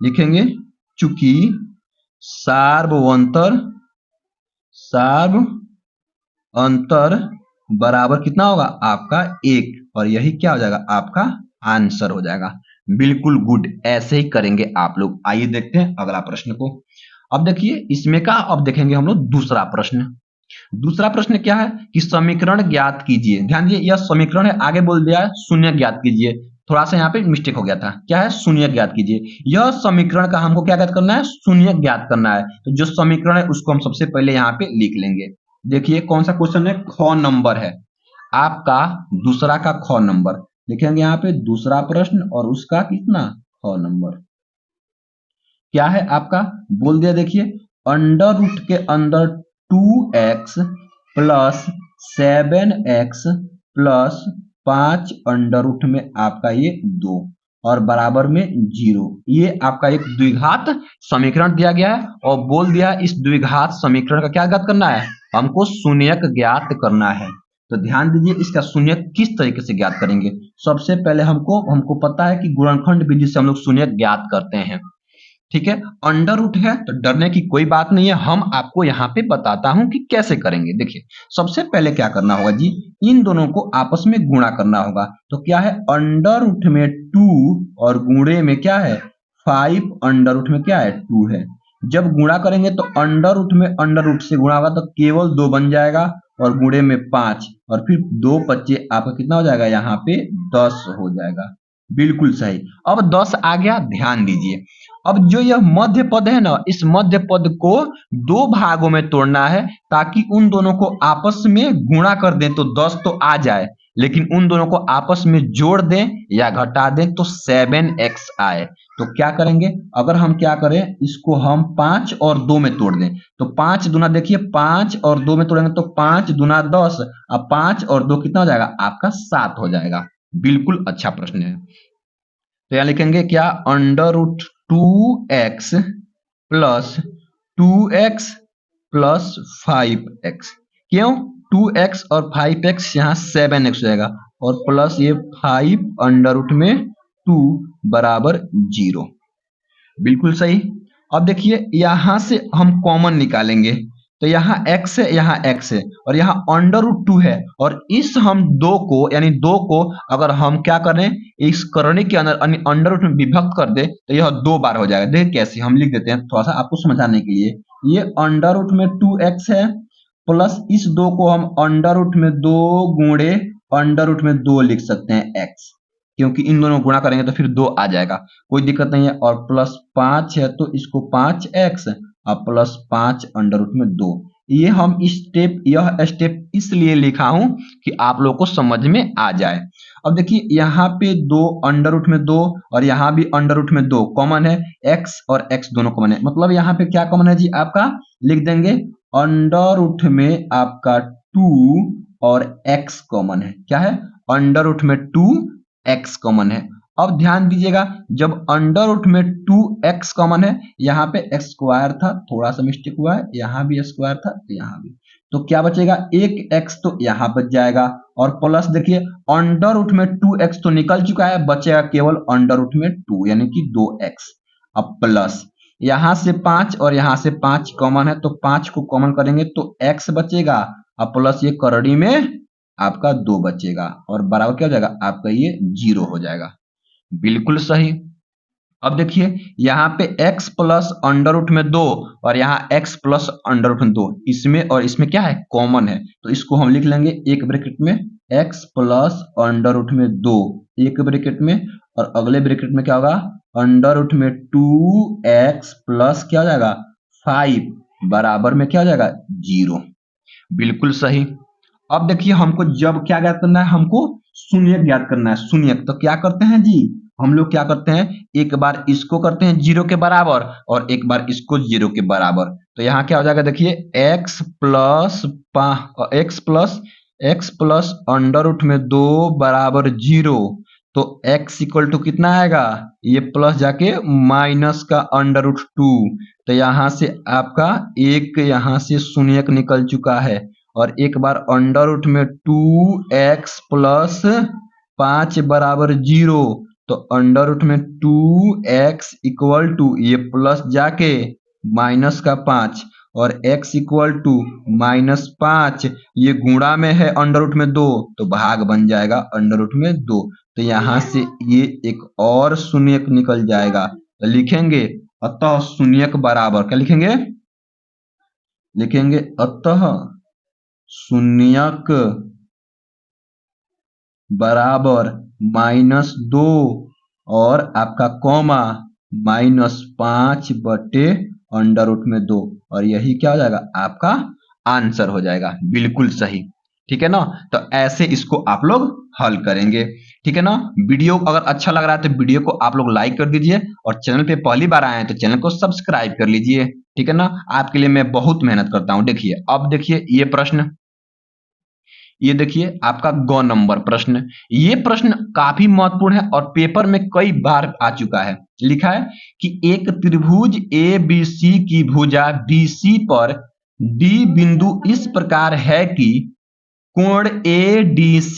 Speaker 1: लिखेंगे चूंकि सार्वभौमांतर बराबर कितना होगा आपका 1 और यही क्या हो जाएगा, आपका आंसर हो जाएगा। बिल्कुल गुड, ऐसे ही करेंगे आप लोग। आइए देखते हैं अगला प्रश्न को। अब देखिए इसमें का, अब देखेंगे हम लोग दूसरा प्रश्न। दूसरा प्रश्न क्या है कि समीकरण ज्ञात कीजिए। ध्यान दीजिए यह समीकरण है, आगे बोल दिया है शून्य ज्ञात कीजिए। थोड़ा सा यहाँ पे मिस्टेक हो गया था। क्या है, शून्य ज्ञात कीजिए। यह समीकरण का हमको क्या ज्ञात करना है, शून्य ज्ञात करना है। तो जो समीकरण है उसको हम सबसे पहले यहाँ पे लिख लेंगे। देखिए कौन सा क्वेश्चन है, ख नंबर है आपका, दूसरा का ख नंबर लिखेंगे यहाँ पे, दूसरा प्रश्न और उसका कितना, ख नंबर। क्या है आपका, बोल दिया देखिए अंडर रूट के अंदर 2x plus 7x plus 5 under root में आपका ये 2 और बराबर में 0। ये आपका एक द्विघात समीकरण दिया गया है और बोल दिया इस द्विघात समीकरण का क्या ज्ञात करना है, हमको शून्यक ज्ञात करना है। तो ध्यान दीजिए इसका शून्यक किस तरीके से ज्ञात करेंगे। सबसे पहले हमको पता है कि गुणनखंड विधि से हम लोग शून्यक ज्ञात करते हैं। ठीक है, अंडर रूट है तो डरने की कोई बात नहीं है, हम आपको यहाँ पे बताता हूं कि कैसे करेंगे। देखिए सबसे पहले क्या करना होगा जी, इन दोनों को आपस में गुणा करना होगा। तो क्या है, अंडर रूट में 2 और गुणे में क्या है 5, अंडर रूट में क्या है 2 है। जब गुणा करेंगे तो अंडर रूट में अंडर रूट से गुणा होगा तो केवल 2 बन जाएगा और गुणे में 5 और फिर 2 25 आपका कितना हो जाएगा, यहाँ पे 10 हो जाएगा। बिल्कुल सही। अब 10 आ गया, ध्यान दीजिए अब जो यह मध्य पद है ना, इस मध्य पद को 2 भागों में तोड़ना है ताकि उन दोनों को आपस में गुणा कर दें तो 10 तो आ जाए, लेकिन उन दोनों को आपस में जोड़ दें या घटा दें तो 7x आए। तो क्या करेंगे, अगर हम क्या करें, इसको हम 5 और 2 में तोड़ दें तो 5 दूना, देखिए 5 और 2 में तोड़ेंगे तो 5 दूना 10, अब 5 और 2 कितना हो जाएगा, आपका 7 हो जाएगा। बिल्कुल अच्छा प्रश्न है। तो यहां लिखेंगे क्या, under root 2x plus 2x plus 5x। क्यों, 2x और 5x यहाँ 7x हो जाएगा और प्लस ये 5 अंडर रूट में 2 बराबर 0। बिल्कुल सही। अब देखिए यहां से हम कॉमन निकालेंगे तो यहाँ x है, यहाँ x है और यहाँ अंडर रूट 2 है और इस हम 2 को यानी 2 को अगर हम क्या करें, इस करनी के अंदर अंडर रूट में विभक्त कर दे तो यह 2 बार हो जाएगा। देखिए कैसे, हम लिख देते हैं थोड़ा सा आपको समझाने के लिए। ये अंडर रूट में 2x है प्लस इस 2 को हम अंडर रूट में 2 गुणे अंडर रूट में 2 लिख सकते हैं x। क्योंकि इन दोनों गुणा करेंगे तो फिर 2 आ जाएगा, कोई दिक्कत नहीं है। और +5 है तो इसको 5x और +5 अंडर रूट में 2। यह स्टेप इसलिए लिखा हूं कि आप लोग को समझ में आ जाए। अब देखिए यहाँ पे 2 अंडर रूट में 2 और यहाँ भी अंडर रूट में 2 कॉमन है, x और x दोनों कॉमन है, मतलब यहाँ पे क्या कॉमन है जी आपका, लिख देंगे अंडर रूट में आपका 2 और x कॉमन है। क्या है, अंडर रूट में 2x कॉमन है। अब ध्यान दीजिएगा, जब अंडर रूट में 2x कॉमन है, यहाँ पे x स्क्वायर था, थोड़ा सा मिस्टेक हुआ है, यहाँ भी स्क्वायर था तो यहाँ भी, तो क्या बचेगा, एक x तो यहाँ बच जाएगा, और प्लस देखिए अंडर रूट में 2x तो निकल चुका है, बचेगा केवल अंडर रूट में 2 यानी कि 2x। अब प्लस यहाँ से 5 और यहाँ से 5 कॉमन है, तो 5 को कॉमन करेंगे तो x बचेगा, अब प्लस ये करड़ी में आपका 2 बचेगा और बराबर क्या हो जाएगा आपका, ये 0 हो जाएगा। बिल्कुल सही। अब देखिए यहाँ पे x प्लस अंडर रूट में 2 और यहाँ x प्लस अंडर रूट में 2, इसमें और इसमें क्या है, कॉमन है, तो इसको हम लिख लेंगे एक ब्रैकेट में x प्लस अंडर रूट में 2 एक ब्रैकेट में, और अगले ब्रैकेट में क्या होगा, अंडर रूट में 2x प्लस क्या हो जाएगा 5 बराबर में क्या हो जाएगा 0। बिल्कुल सही। अब देखिए हमको जब क्या ज्ञात करना है, हमको शून्यक ज्ञात करना है। शून्यक तो क्या करते हैं जी, हम लोग क्या करते हैं, एक बार इसको करते हैं 0 के बराबर और एक बार इसको 0 के बराबर, तो यहाँ क्या हो जाएगा, देखिए x प्लस अंडर रूट में 2 बराबर 0, तो x इक्वल टू कितना आएगा, ये प्लस जाके माइनस का अंडर रूट 2, तो यहाँ से आपका एक यहाँ से शून्यक निकल चुका है, और एक बार अंडर रूट में 2x प्लस 5 बराबर 0, तो अंडर रूट में 2x इक्वल टू ये प्लस जाके माइनस का 5 और x इक्वल टू -5, ये गुणा में है अंडर रूट में 2 तो भाग बन जाएगा अंडर रूट में 2, तो यहाँ से ये एक और शून्यक निकल जाएगा, तो लिखेंगे अतः शून्यक बराबर क्या लिखेंगे, लिखेंगे अतः शून्यक बराबर -2 और आपका कॉमा -5 बटे अंडर रूट में 2, और यही क्या हो जाएगा आपका आंसर हो जाएगा। बिल्कुल सही, ठीक है ना। तो ऐसे इसको आप लोग हल करेंगे, ठीक है ना। वीडियो अगर अच्छा लग रहा है तो वीडियो को आप लोग लाइक कर दीजिए, और चैनल पे पहली बार आए हैं तो चैनल को सब्सक्राइब कर लीजिए, ठीक है ना। आपके लिए मैं बहुत मेहनत करता हूं। देखिए अब देखिए ये प्रश्न, ये देखिए आपका गौ नंबर प्रश्न, ये प्रश्न काफी महत्वपूर्ण है और पेपर में कई बार आ चुका है। लिखा है कि एक त्रिभुज ABC की भुजा BC पर D बिंदु इस प्रकार है कि कोण ADC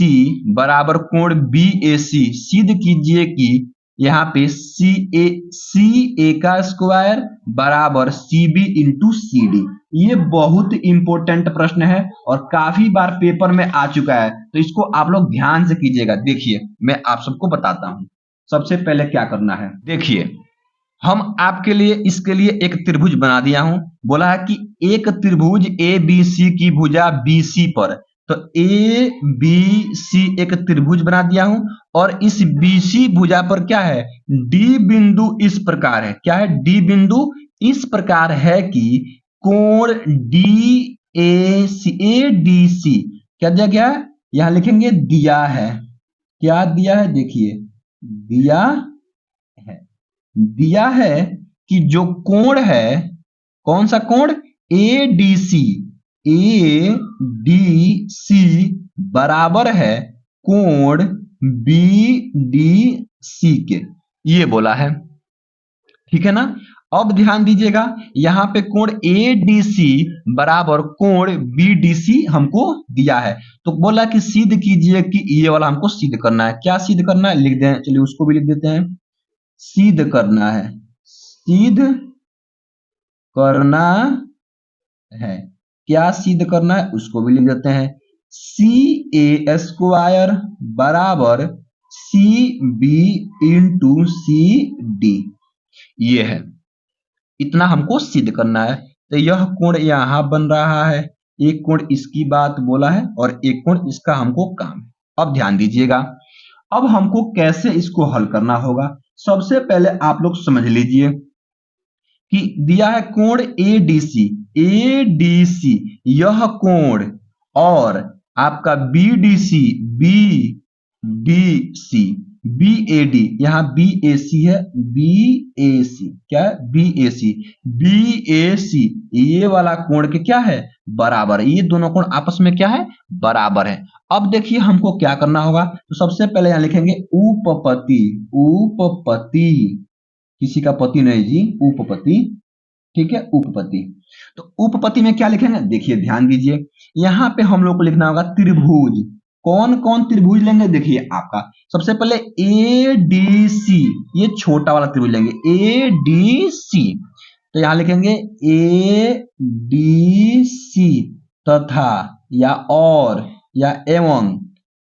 Speaker 1: बराबर कोण BAC, सिद्ध कीजिए कि यहाँ पे CA का स्क्वायर बराबर CB इंटू CD। ये बहुत इंपॉर्टेंट प्रश्न है और काफी बार पेपर में आ चुका है, तो इसको आप लोग ध्यान से कीजिएगा। देखिए मैं आप सबको बताता हूं, सबसे पहले क्या करना है। देखिए हम आपके लिए इसके लिए एक त्रिभुज बना दिया हूं, बोला है कि एक त्रिभुज ABC की भुजा BC पर, तो ABC एक त्रिभुज बना दिया हूं, और इस BC भुजा पर क्या है, D बिंदु इस प्रकार है। क्या है, D बिंदु इस प्रकार है कि कोण ADC क्या दिया गया है, यहां लिखेंगे दिया है। क्या दिया है, देखिए दिया है कि जो कोण है, कौन सा कोण, ADC बराबर है कोण BDC के, ये बोला है, ठीक है ना। अब ध्यान दीजिएगा, यहां पे कोण ADC बराबर कोण BDC हमको दिया है, तो बोला कि सिद्ध कीजिए कि ये वाला हमको सिद्ध करना है। क्या सिद्ध करना है, लिख दें, चलिए उसको भी लिख देते हैं। सिद्ध करना है, सिद्ध करना है, क्या सिद्ध करना है उसको भी लिख देते हैं। CA स्क्वायर बराबर CB इंटू CD, ये है, इतना हमको सिद्ध करना है। तो यह कोण यहां बन रहा है, एक कोण इसकी बात बोला है और एक कोण इसका हमको काम है। अब ध्यान दीजिएगा, अब हमको कैसे इसको हल करना होगा, सबसे पहले आप लोग समझ लीजिए कि दिया है कोण एडीसी, एडीसी यह कोण और आपका बीडीसी, बीडीसी, बीएडी, यहाँ बीएसी है, बीएसी क्या है, बीएसी, बीएसी ये वाला कोण के क्या है, बराबर है। ये दोनों कोण आपस में क्या है, बराबर है। अब देखिए हमको क्या करना होगा, तो सबसे पहले यहां लिखेंगे उपपत्ति, उपपत्ति किसी का पति नहीं जी, उपपत्ति, ठीक है, उपपत्ति। तो उपपत्ति में क्या लिखेंगे, देखिए ध्यान दीजिए, यहां पे हम लोग को लिखना होगा त्रिभुज। कौन कौन त्रिभुज लेंगे, देखिए आपका सबसे पहले एडीसी, ये छोटा वाला त्रिभुज लेंगे एडीसी, तो यहां लिखेंगे एडीसी तथा या और या एवं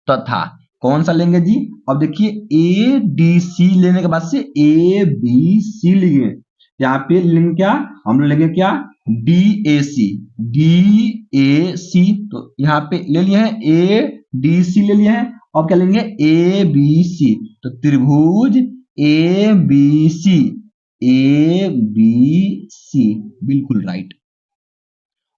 Speaker 1: तथा कौन सा लेंगे जी, अब देखिए ए डी सी लेने के बाद से ए बी सी लेंगे, यहाँ पे लेंगे क्या, हम लोग लेंगे क्या, डी ए सी, डी ए सी, तो यहाँ पे ले लिया है ए डी सी ले लिया है। अब क्या लेंगे ए बी सी, तो त्रिभुज A B C, A B C, बिल्कुल राइट।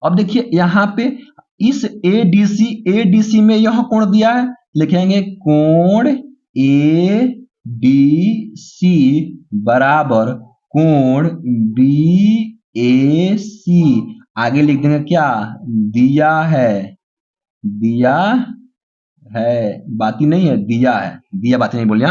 Speaker 1: अब देखिए यहाँ पे इस एडीसी में यह कोण दिया है, लिखेंगे कोण ए डी सी बराबर कोण बी ए सी, आगे लिख देंगे क्या, दिया है, दिया है, बाती नहीं है, दिया है, दिया बाती नहीं बोलिए,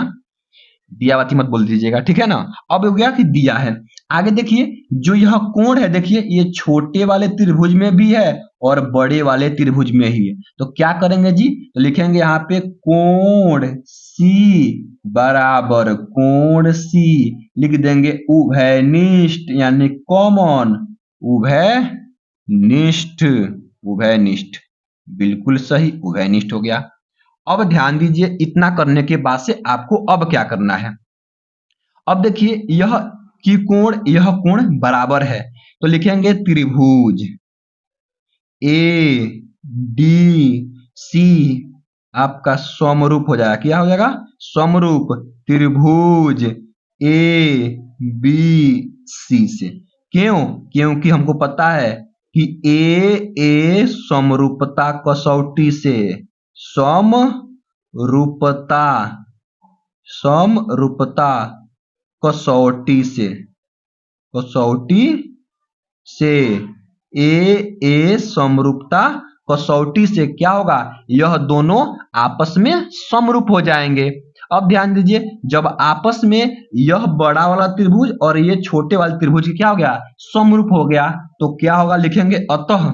Speaker 1: दिया बाती मत बोल दीजिएगा, ठीक है ना। अब हो गया कि दिया है। आगे देखिए जो यह कोण है, देखिए ये छोटे वाले त्रिभुज में भी है और बड़े वाले त्रिभुज में ही है, तो क्या करेंगे जी, तो लिखेंगे यहाँ पे कोण सी बराबर कोण सी, लिख देंगे उभयनिष्ठ यानी कॉमन, उभयनिष्ठ, उभयनिष्ठ, बिल्कुल सही, उभयनिष्ठ हो गया। अब ध्यान दीजिए, इतना करने के बाद से आपको अब क्या करना है, अब देखिए यह की कोण, यह कोण बराबर है, तो लिखेंगे त्रिभुज ए डी सी आपका समरूप हो जाएगा, क्या हो जाएगा, समरूप त्रिभुज ए बी सी से। क्यों, क्योंकि हमको पता है कि ए समरूपता कसौटी से, समरूपता, समरूपता कसौटी से, कसौटी से ए समरूपता कसौटी से क्या होगा, यह दोनों आपस में समरूप हो जाएंगे। अब ध्यान दीजिए, जब आपस में यह बड़ा वाला त्रिभुज और ये छोटे वाले त्रिभुज क्या हो गया, समरूप हो गया, तो क्या होगा, लिखेंगे अतः,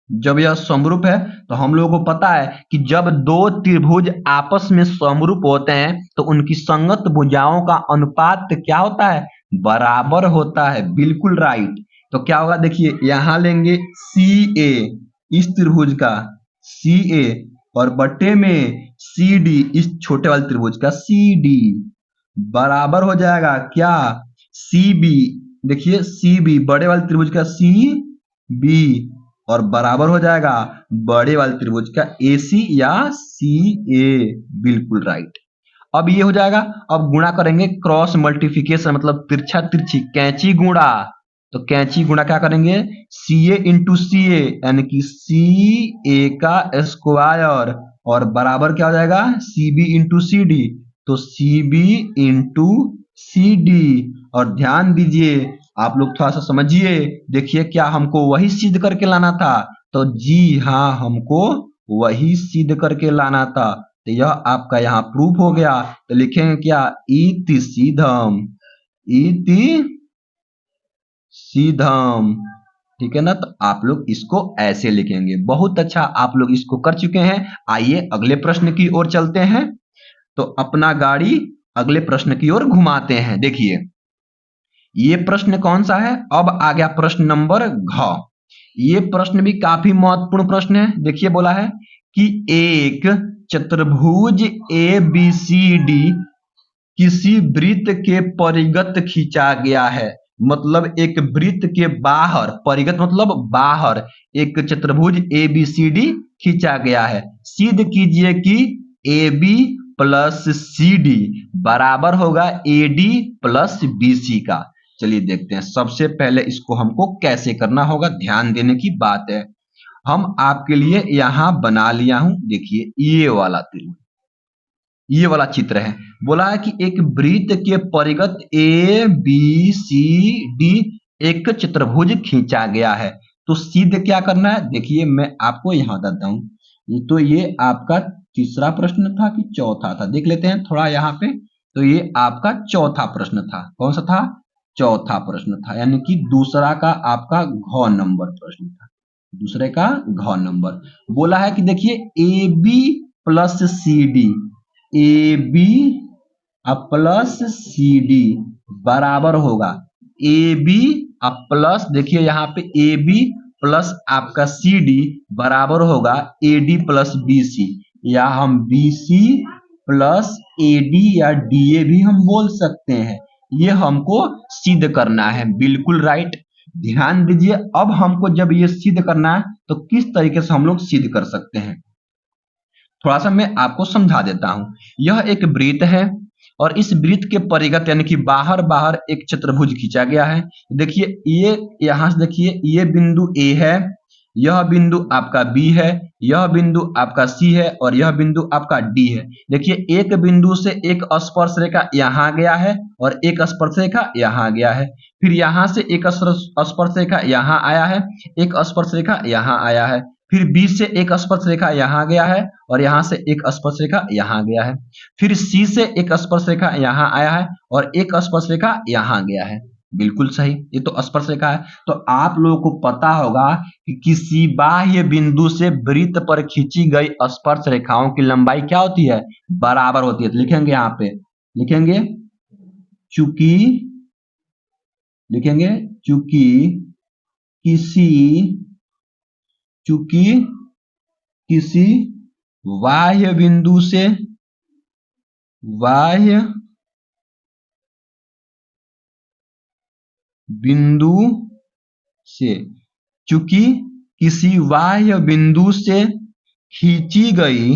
Speaker 1: जब यह समरूप है तो हम लोगों को पता है कि जब दो त्रिभुज आपस में समरूप होते हैं तो उनकी संगत भुजाओं का अनुपात क्या होता है, बराबर होता है, बिल्कुल राइट। तो क्या होगा, देखिए यहां लेंगे सी ए, इस त्रिभुज का सी ए और बटे में सी डी, इस छोटे वाले त्रिभुज का सी डी बराबर हो जाएगा क्या, सी बी, देखिए सी बी बड़े वाले त्रिभुज का सी बी और बराबर हो जाएगा बड़े वाले त्रिभुज का ए सी या सी ए, बिल्कुल राइट। अब ये हो जाएगा, अब गुणा करेंगे क्रॉस मल्टीप्लिकेशन, मतलब तिरछा तिरछी, कैंची गुणा, तो कैंची गुणा क्या करेंगे, सी ए इंटू सी ए यानी कि सी ए का स्क्वायर और बराबर क्या हो जाएगा, C B into C D, तो C B into C D. और ध्यान दीजिए आप लोग थोड़ा सा समझिए, देखिए क्या हमको वही सिद्ध करके लाना था, तो जी हाँ हमको वही सिद्ध करके लाना था, तो यह आपका यहाँ प्रूफ हो गया। तो लिखेंगे क्या, इति सीधम, इति सीधम, ठीक है ना। तो आप लोग इसको ऐसे लिखेंगे, बहुत अच्छा, आप लोग इसको कर चुके हैं। आइए अगले प्रश्न की ओर चलते हैं, तो अपना गाड़ी अगले प्रश्न की ओर घुमाते हैं। देखिए ये प्रश्न कौन सा है, अब आ गया प्रश्न नंबर घ। ये प्रश्न भी काफी महत्वपूर्ण प्रश्न है। देखिए बोला है कि एक चतुर्भुज ए बी सी डी किसी वृत्त के परिगत खींचा गया है, मतलब एक वृत्त के बाहर, परिगत मतलब बाहर, एक चतुर्भुज ए बी सी डी खींचा गया है। सिद्ध कीजिए कि A B plus C D बराबर होगा A D plus B C का। चलिए देखते हैं, सबसे पहले इसको हमको कैसे करना होगा, ध्यान देने की बात है। हम आपके लिए यहां बना लिया हूं, देखिए ये वाला त्रिभुज, ये वाला चित्र है। बोला है कि एक वृत्त के परिगत ए बी सी डी एक चतुर्भुज खींचा गया है। तो सीधे क्या करना है, देखिए मैं आपको यहां बताता हूं। तो ये आपका तीसरा प्रश्न था कि चौथा था, देख लेते हैं थोड़ा यहाँ पे। तो ये आपका चौथा प्रश्न था, कौन सा था, चौथा प्रश्न था, यानी कि दूसरा का आपका घ नंबर प्रश्न था, दूसरे का घ नंबर। बोला है कि देखिए A B plus C D, A B plus C D बराबर होगा ए बी प्लस, देखिए यहाँ पे ए बी प्लस आपका सी डी बराबर होगा A D plus B C, या हम B C plus A D या डी ए भी हम बोल सकते हैं। ये हमको सिद्ध करना है, बिल्कुल राइट। ध्यान दीजिए, अब हमको जब ये सिद्ध करना है तो किस तरीके से हम लोग सिद्ध कर सकते हैं, थोड़ा सा मैं आपको समझा देता हूं। यह एक वृत्त है और इस वृत्त के परिगत यानी कि बाहर बाहर एक चतुर्भुज खींचा गया है। देखिए ये यहां से देखिए ये बिंदु ए है, यह बिंदु आपका बी है, यह बिंदु आपका सी है और यह बिंदु आपका डी है। देखिए एक बिंदु से एक स्पर्श रेखा यहां गया है और एक स्पर्श रेखा यहां गया है, फिर यहां से एक स्पर्श रेखा यहां आया है, एक स्पर्श रेखा यहां आया है, फिर बी से एक स्पर्श रेखा यहां गया है और यहां से एक स्पर्श रेखा यहां गया है, फिर सी से एक स्पर्श रेखा यहां आया है और एक स्पर्श रेखा यहां गया है। बिल्कुल सही, ये तो स्पर्श रेखा है। तो आप लोगों को पता होगा कि किसी बाह्य बिंदु से वृत्त पर खींची गई स्पर्श रेखाओं की लंबाई क्या होती है, बराबर होती है। तो लिखेंगे यहाँ पे, लिखेंगे चूंकि, लिखेंगे चूंकि किसी बाह्य बिंदु से, बाह्य बिंदु से, चूंकि किसी बाह्य बिंदु से खींची गई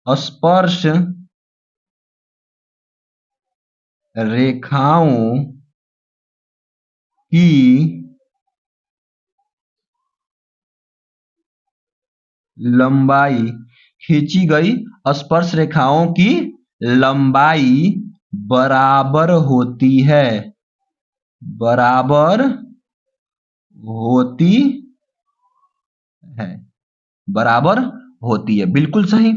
Speaker 1: स्पर्श रेखाओं की लंबाई, खींची गई स्पर्श रेखाओं की लंबाई बराबर होती है, बराबर होती है, बराबर होती है। बिल्कुल सही।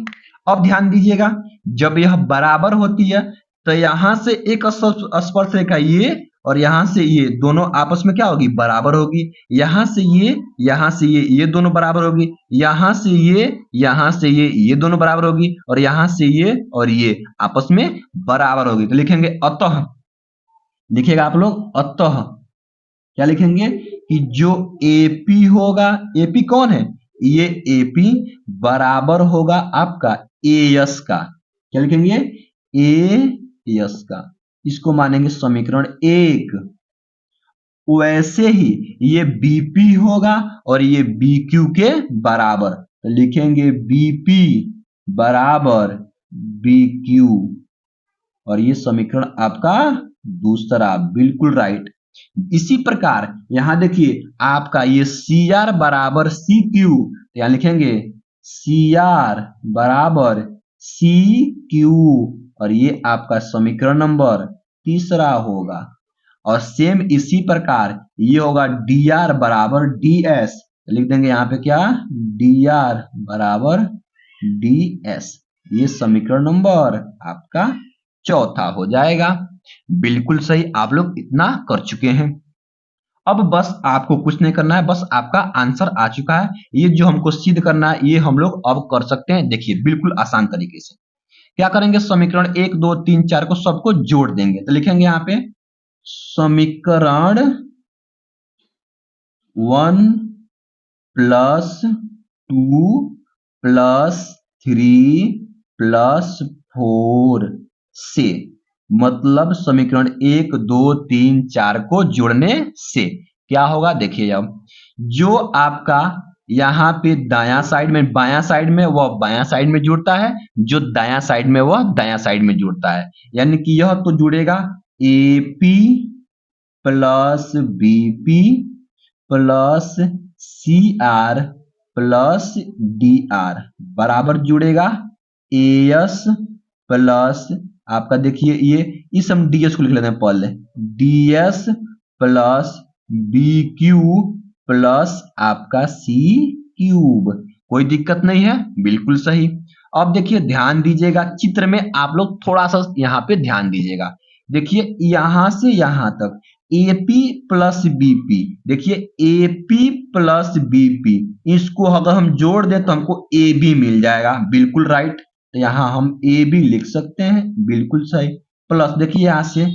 Speaker 1: अब ध्यान दीजिएगा, जब यह बराबर होती है तो यहां से एक स्पर्श रेखा ये और यहां से ये दोनों आपस में क्या होगी, बराबर होगी। यहां से ये दोनों बराबर होगी, यहां से ये दोनों बराबर होगी और यहां से ये और ये आपस में बराबर होगी। तो लिखेंगे अतः, लिखिएगा आप लोग अतः, क्या लिखेंगे कि जो एपी होगा, एपी कौन है, ये एपी बराबर होगा आपका एएस का। क्या लिखेंगे, एएस का, इसको मानेंगे समीकरण 1। वैसे ही ये बीपी होगा और ये बीक्यू के बराबर, तो लिखेंगे बीपी बराबर बीक्यू, और ये समीकरण आपका दूसरा, बिल्कुल राइट। इसी प्रकार यहां देखिए आपका ये सी आर बराबर सी क्यू, तो यहां लिखेंगे सी आर बराबर सी क्यू, और ये आपका समीकरण नंबर तीसरा होगा। और सेम इसी प्रकार ये होगा डी आर बराबर डी एस, लिख देंगे यहाँ पे क्या, डी आर बराबर डी एस, ये समीकरण नंबर आपका चौथा हो जाएगा। बिल्कुल सही, आप लोग इतना कर चुके हैं। अब बस आपको कुछ नहीं करना है, बस आपका आंसर आ चुका है। ये जो हमको सिद्ध करना है ये हम लोग अब कर सकते हैं। देखिए बिल्कुल आसान तरीके से क्या करेंगे, समीकरण 1 2 3 4 को सबको जोड़ देंगे। तो लिखेंगे यहाँ पे समीकरण 1 प्लस 2 प्लस 3 प्लस 4 से मतलब समीकरण 1 2 3 4 को जोड़ने से क्या होगा देखिए। अब जो आपका यहाँ पे दायां साइड में बायां साइड में वह बायां साइड में जुड़ता है, जो दायां साइड में वह दायां साइड में जुड़ता है, यानी कि यह तो जुड़ेगा AP plus BP plus CR plus DR बराबर जुड़ेगा AS प्लस आपका देखिए ये इस हम DS को लिख लेते हैं पहले, DS प्लस BQ प्लस आपका C क्यूब। कोई दिक्कत नहीं है, बिल्कुल सही। अब देखिए ध्यान दीजिएगा चित्र में, आप लोग थोड़ा सा यहाँ पे ध्यान दीजिएगा। देखिए यहां से यहां तक AP प्लस BP, देखिए AP प्लस BP इसको अगर हम जोड़ दें तो हमको AB मिल जाएगा, बिल्कुल राइट। तो यहाँ हम AB लिख सकते हैं, बिल्कुल सही। प्लस देखिए यहाँ से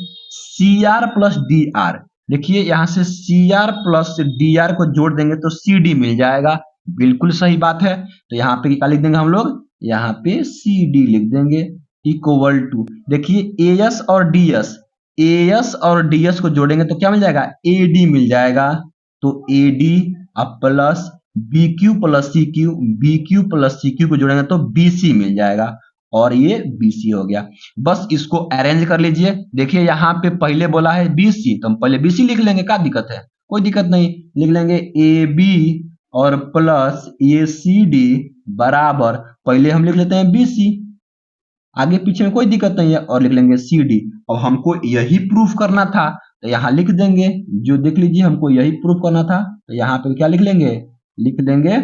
Speaker 1: CR प्लस DR, देखिए यहाँ से CR प्लस DR को जोड़ देंगे तो CD मिल जाएगा, बिल्कुल सही बात है। तो यहाँ पे क्या लिख देंगे हम लोग, यहाँ पे CD लिख देंगे इक्वल टू, देखिए AS और DS को जोड़ेंगे तो क्या मिल जाएगा, AD मिल जाएगा। तो AD अब plus BQ plus CQ, BQ plus CQ को जोड़ेंगे तो BC मिल जाएगा, और ये BC हो गया। बस इसको अरेंज कर लीजिए। देखिए यहाँ पे पहले बोला है BC, तो हम पहले BC लिख लेंगे, क्या दिक्कत है, कोई दिक्कत नहीं। लिख लेंगे AB और प्लस ACD बराबर, पहले हम लिख लेते हैं BC, आगे पीछे में कोई दिक्कत नहीं है, और लिख लेंगे CD। अब हमको यही प्रूफ करना था तो यहाँ लिख देंगे, जो देख लीजिए हमको यही प्रूफ करना था, तो यहाँ पे क्या लिख लेंगे, लिख देंगे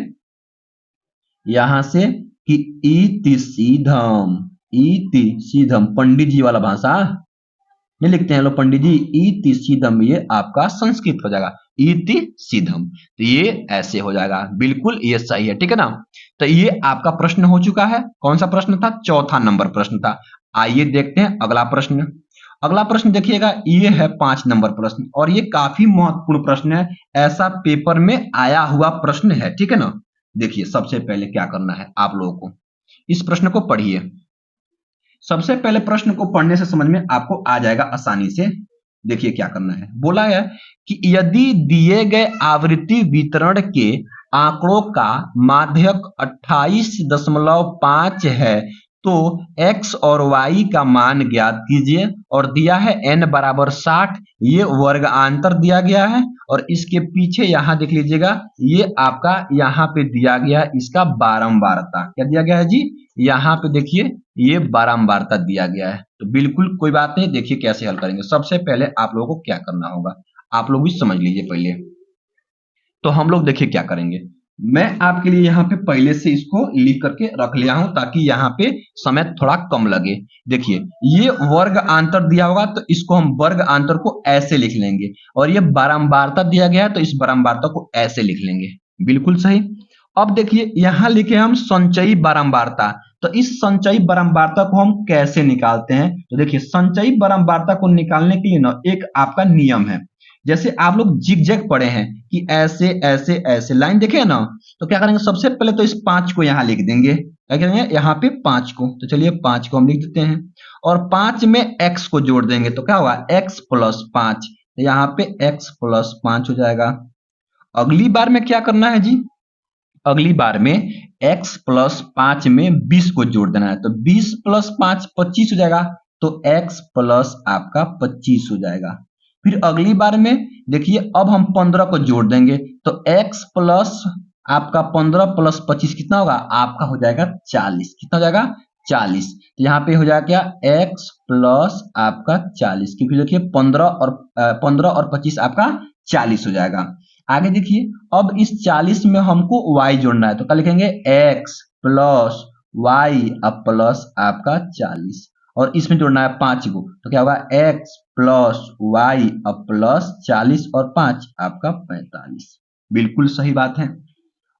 Speaker 1: यहां से कि इति सीधम, पंडित जी वाला भाषा नहीं लिखते हैं लोग, पंडित जी इति सीधम, ये आपका संस्कृत हो जाएगा, इति सीधम, तो ये ऐसे हो जाएगा, बिल्कुल ये सही है, ठीक है ना। तो ये आपका प्रश्न हो चुका है। कौन सा प्रश्न था, चौथा नंबर प्रश्न था। आइए देखते हैं अगला प्रश्न। अगला प्रश्न देखिएगा, ये है 5 नंबर प्रश्न, और ये काफी महत्वपूर्ण प्रश्न है, ऐसा पेपर में आया हुआ प्रश्न है, ठीक है ना। देखिए सबसे पहले क्या करना है आप लोगों को, इस प्रश्न को पढ़िए। सबसे पहले प्रश्न को पढ़ने से समझ में आपको आ जाएगा आसानी से। देखिए क्या करना है, बोला है कि यदि दिए गए आवृत्ति वितरण के आंकड़ों का माध्यक 28.5 है तो x और y का मान ज्ञात कीजिए, और दिया है n बराबर 60, ये वर्गांतर दिया गया है, और इसके पीछे यहां देख लीजिएगा ये आपका यहाँ पे दिया गया है इसका बारंबारता, क्या दिया गया है जी, यहाँ पे देखिए ये बारंबारता दिया गया है। तो बिल्कुल कोई बात नहीं, देखिए कैसे हल करेंगे। सबसे पहले आप लोगों को क्या करना होगा, आप लोग भी समझ लीजिए पहले। तो हम लोग देखिए क्या करेंगे, मैं आपके लिए यहाँ पे पहले से इसको लिख करके रख लिया हूं ताकि यहाँ पे समय थोड़ा कम लगे। देखिए ये वर्ग आंतर दिया होगा तो इसको हम वर्ग आंतर को ऐसे लिख लेंगे, और ये बारंबारता दिया गया है तो इस बारंबारता को ऐसे लिख लेंगे, बिल्कुल सही। अब देखिए यहाँ लिखे हम संचयी बारंबारता, तो इस संचयी बारंबारता को हम कैसे निकालते हैं। तो देखिए संचयी बारंबारता को निकालने के लिए ना एक आपका नियम है, जैसे आप लोग जिगजैग पढ़े हैं कि ऐसे ऐसे ऐसे लाइन देखे ना, तो क्या करेंगे सबसे पहले तो इस 5 को यहाँ लिख देंगे, क्या करेंगे यहाँ पे 5 को, तो चलिए 5 को हम लिख देते हैं, और 5 में x को जोड़ देंगे तो क्या होगा x प्लस 5, तो यहाँ पे x प्लस 5 हो जाएगा। अगली बार में क्या करना है जी, अगली बार में x प्लस 5 में 20 को जोड़ देना है, तो 20 प्लस 5 25 हो जाएगा, तो x प्लस आपका 25 हो जाएगा। फिर अगली बार में देखिए अब हम 15 को जोड़ देंगे, तो x प्लस आपका 15 प्लस 25 कितना होगा, आपका हो जाएगा 40, कितना हो जाएगा 40, तो यहाँ पे हो जाएगा क्या x प्लस आपका 40, क्योंकि देखिए 15 और 25 आपका 40 हो जाएगा। आगे देखिए अब इस 40 में हमको y जोड़ना है, तो क्या लिखेंगे x प्लस y अब प्लस आपका 40, और इसमें जोड़ना है 5 को, तो क्या होगा x प्लस y अब प्लस 40 और 5 आपका 45, बिल्कुल सही बात है।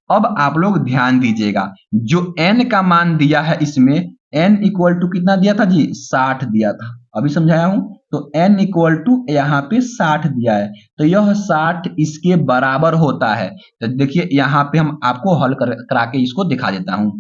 Speaker 1: अब आप लोग ध्यान दीजिएगा, जो n का मान दिया है इसमें n इक्वल टू कितना दिया था जी, 60 दिया था, अभी समझाया हूं, तो n इक्वल टू यहाँ पे 60 दिया है, तो यह 60 इसके बराबर होता है। तो देखिए यहाँ पे हम आपको हल करा के इसको दिखा देता हूं।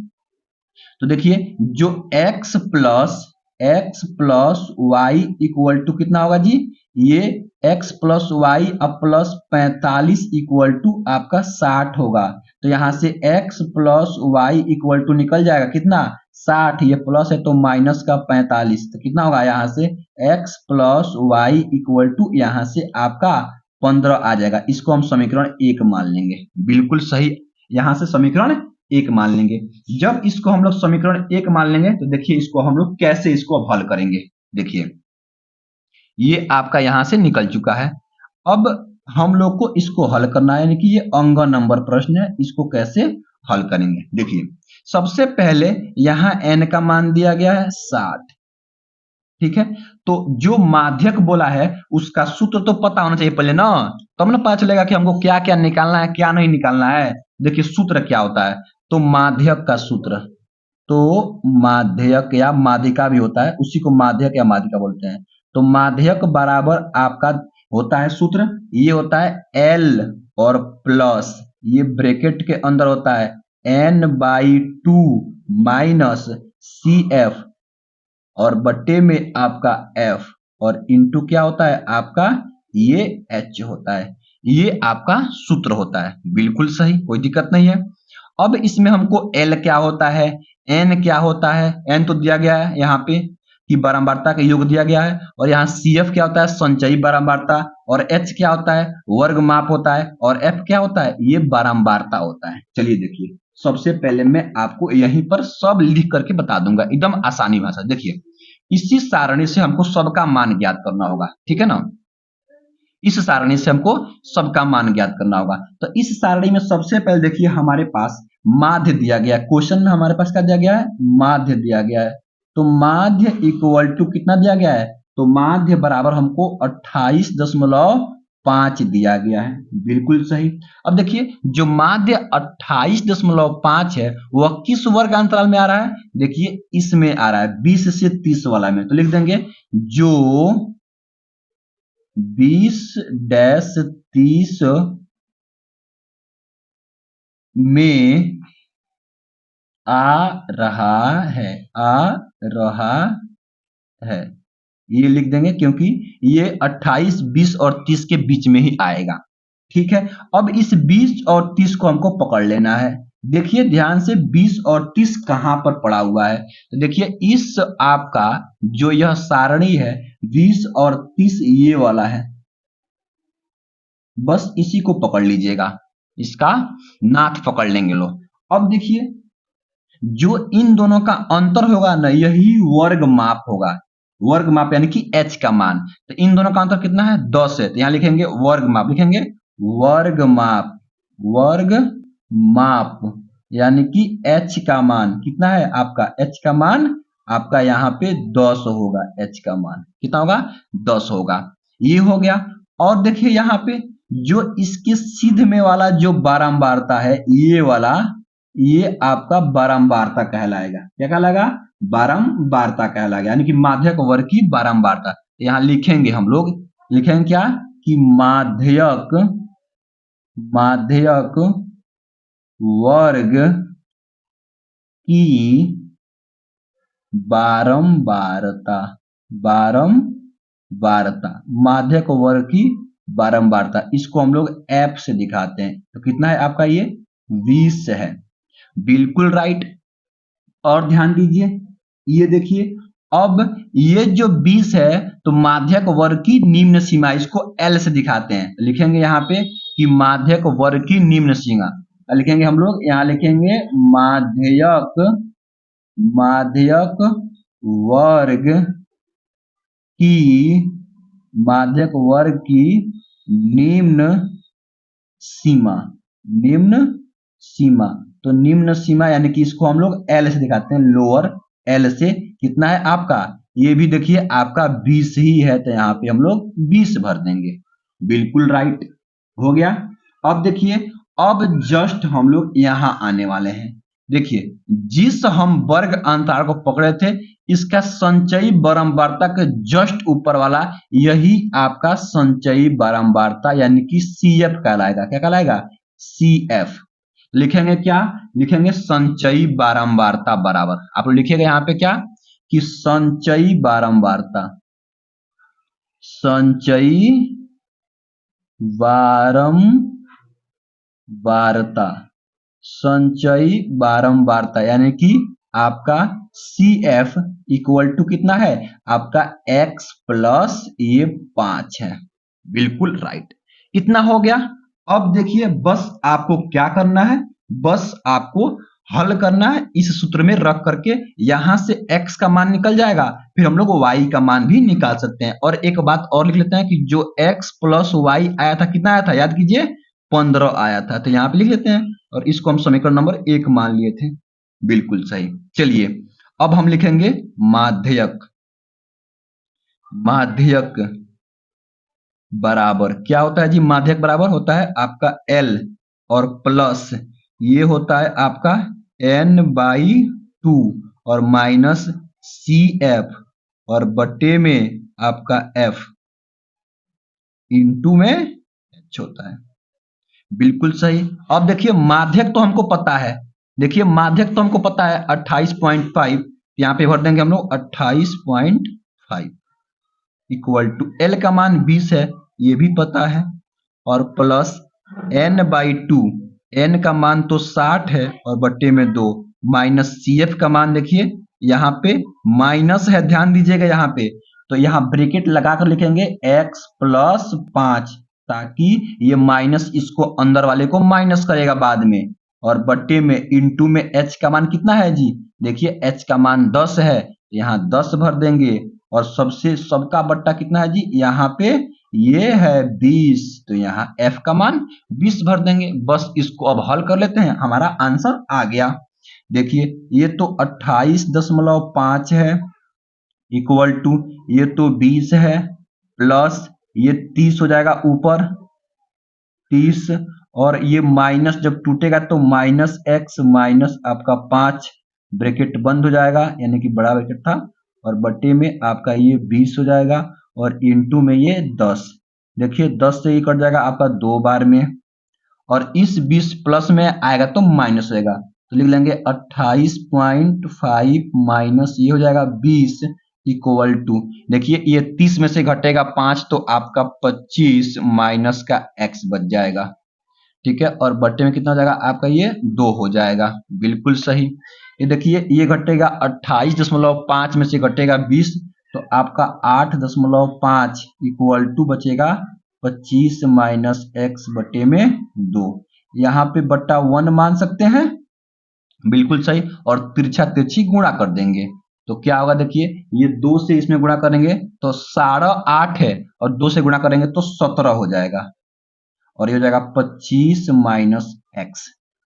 Speaker 1: तो देखिए जो x plus x plus Y equal to कितना होगा जी, ये x प्लस वाई अब प्लस 45 इक्वल टू आपका 60 होगा। तो यहाँ से x plus Y equal to निकल जाएगा कितना 60, ये प्लस है तो माइनस का 45, तो कितना होगा यहाँ से x plus Y equal to यहाँ से आपका 15 आ जाएगा। इसको हम समीकरण 1 मान लेंगे, बिल्कुल सही, यहाँ से समीकरण 1 मान लेंगे। जब इसको हम लोग समीकरण 1 मान लेंगे तो देखिए इसको हम लोग कैसे इसको अब हल करेंगे। देखिए ये आपका यहां से निकल चुका है, अब हम लोग को इसको हल करना है, यानी कि ये अंग नंबर प्रश्न है, इसको कैसे हल करेंगे। देखिए सबसे पहले यहाँ n का मान दिया गया है 60, ठीक है, तो जो माध्यक बोला है उसका सूत्र तो पता होना चाहिए पहले ना, तब ना पता चलेगा कि हमको क्या क्या निकालना है क्या नहीं निकालना है। देखिए सूत्र क्या होता है, तो माध्यक का सूत्र, तो माध्यक या माध्यिका भी होता है, उसी को माध्यक या माध्यिका बोलते हैं। तो माध्यक बराबर आपका होता है सूत्र, ये होता है L और प्लस ये ब्रैकेट के अंदर होता है N/2 माइनस CF और बट्टे में आपका F और इंटू क्या होता है आपका ये H होता है, ये आपका सूत्र होता है। बिल्कुल सही, कोई दिक्कत नहीं है। अब इसमें हमको L क्या होता है, N क्या होता है, N तो दिया गया है यहाँ पे कि बारंबारता का योग दिया गया है, और यहाँ CF क्या होता है संचयी बारंबारता, और H क्या होता है वर्ग माप होता है, और F क्या होता है ये बारंबारता होता है। चलिए देखिए सबसे पहले मैं आपको यहीं पर सब लिख करके बता दूंगा, एकदम आसानी भाषा। देखिए इसी सारणी से हमको सबका मान ज्ञात करना होगा, ठीक है ना, इस सारणी से हमको सबका मान ज्ञात करना होगा। तो इस सारणी में सबसे पहले देखिए हमारे पास माध्य दिया गया है, क्वेश्चन में हमारे पास क्या दिया गया है माध्य दिया गया है। तो माध्य इक्वल टू कितना दिया गया है, तो माध्य बराबर हमको 28.5 दिया गया है, बिल्कुल सही। अब देखिए जो माध्य 28.5 है वह किस वर्ग अंतराल में आ रहा है, देखिए इसमें आ रहा है 20 से 30 वाला में, तो लिख देंगे जो 20-30 में आ रहा है, ये लिख देंगे क्योंकि ये 28, 20 और 30 के बीच में ही आएगा, ठीक है। अब इस 20 और 30 को हमको पकड़ लेना है। देखिए ध्यान से 20 और 30 कहां पर पड़ा हुआ है, तो देखिए इस आपका जो यह सारणी है 20 और 30 ये वाला है, बस इसी को पकड़ लीजिएगा, इसका नाथ पकड़ लेंगे लो। अब देखिए जो इन दोनों का अंतर होगा ना यही वर्ग माप होगा, वर्ग माप यानी कि h का मान। तो इन दोनों का अंतर कितना है 10 है, तो यहां लिखेंगे वर्ग माप, लिखेंगे वर्ग माप, वर्ग माप यानी कि h का मान कितना है आपका, h का मान आपका यहाँ पे 10 होगा, h का मान कितना होगा 10 होगा, ये हो गया। और देखिए यहाँ पे जो इसके सिद्ध में वाला जो बारंबारता है ये वाला, ये आपका बारंबारता कहलाएगा, क्या कहलाएगा बारंबारता कहलाएगा, यानी कि माध्यक वर्ग की बारंबारता। यहाँ लिखेंगे हम लोग, लिखेंगे क्या कि माध्यक वर्ग की बारंबारता, माध्यक वर्ग की बारंबारता, इसको हम लोग F से दिखाते हैं। तो कितना है आपका ये 20 है, बिल्कुल राइट। और ध्यान दीजिए ये देखिए अब ये जो 20 है तो माध्यक वर्ग की निम्न सीमा, इसको L से दिखाते हैं, लिखेंगे यहाँ पे कि माध्यक वर्ग की निम्न सीमा, लिखेंगे हम लोग यहाँ लिखेंगे माध्यक वर्ग की निम्न सीमा, तो निम्न सीमा यानी कि इसको हम लोग L से दिखाते हैं, लोअर L से। कितना है आपका, ये भी देखिए आपका 20 ही है, तो यहाँ पे हम लोग 20 भर देंगे, बिल्कुल राइट हो गया। अब देखिए अब जस्ट हम लोग यहाँ आने वाले हैं। देखिए जिस हम वर्ग अंतराल को पकड़े थे इसका संचयी बारंबारता के जस्ट ऊपर वाला यही आपका संचयी बारंबारता यानी कि CF कहलाएगा, क्या कहलाएगा CF। लिखेंगे क्या, लिखेंगे संचयी बारंबारता बराबर, आप लिखिएगा यहाँ पे क्या कि संचयी बारंबारता, संचयी बारंबारता, संचयी बारंबारता यानी कि आपका CF इक्वल टू कितना है आपका x प्लस ये 5 है। बिल्कुल राइट, इतना हो गया। अब देखिए बस आपको क्या करना है, बस आपको हल करना है, इस सूत्र में रख करके यहां से x का मान निकल जाएगा, फिर हम लोग y का मान भी निकाल सकते हैं। और एक बात और लिख लेते हैं कि जो x प्लस y आया था कितना आया था, याद कीजिए 15 आया था, तो यहाँ पे लिख लेते हैं और इसको हम समीकरण नंबर 1 मान लिए थे। बिल्कुल सही। चलिए अब हम लिखेंगे माध्यक, माध्यक बराबर क्या होता है जी, माध्यक बराबर होता है आपका L और प्लस ये होता है आपका n/2 और माइनस CF और बटे में आपका F इंटू में H होता है। बिल्कुल सही। अब देखिए माध्यक तो हमको पता है, देखिए माध्यक तो हमको पता है 28.5, यहाँ पे भर देंगे हम लोग 28.5 इक्वल टू L का मान 20 है, ये भी पता है, और प्लस n/2, n का मान तो 60 है और बट्टे में 2 माइनस CF का मान देखिए यहाँ पे माइनस है, ध्यान दीजिएगा यहाँ पे, तो यहाँ ब्रैकेट लगाकर लिखेंगे x प्लस 5 ताकि ये माइनस इसको अंदर वाले को माइनस करेगा बाद में, और बट्टे में इंटू में h का मान कितना है जी, देखिए h का मान 10 है, यहाँ 10 भर देंगे, और सबसे सबका बट्टा कितना है जी, यहाँ पे ये है 20, तो यहाँ f का मान 20 भर देंगे। बस इसको अब हल कर लेते हैं, हमारा आंसर आ गया। देखिए ये तो 28.5 है इक्वल टू ये तो 20 है प्लस ये 30 हो जाएगा ऊपर 30, और ये माइनस जब टूटेगा तो माइनस x माइनस आपका 5 ब्रैकेट बंद हो जाएगा, यानी कि बड़ा ब्रैकेट था, और बटे में आपका ये 20 हो जाएगा और इंटू में ये 10, देखिए 10 से ये कट जाएगा आपका 2 बार में, और इस 20 प्लस में आएगा तो माइनस होगा, तो लिख लेंगे 28.5 माइनस ये हो जाएगा 20 इक्वल टू, देखिए ये 30 में से घटेगा 5 तो आपका 25 माइनस का x बच जाएगा, ठीक है, और बट्टे में कितना हो जाएगा आपका ये 2 हो जाएगा। बिल्कुल सही। ये देखिए ये घटेगा 28.5 में से घटेगा 20 तो आपका 8.5 इक्वल टू बचेगा 25 माइनस x बटे में 2, यहाँ पे बट्टा 1 मान सकते हैं। बिल्कुल सही। और तिरछा तिरछी गुणा कर देंगे तो क्या होगा, देखिए ये 2 से इसमें गुणा करेंगे तो 8.5 है, और 2 से गुणा करेंगे तो 17 हो जाएगा, और ये हो जाएगा 25 माइनस x।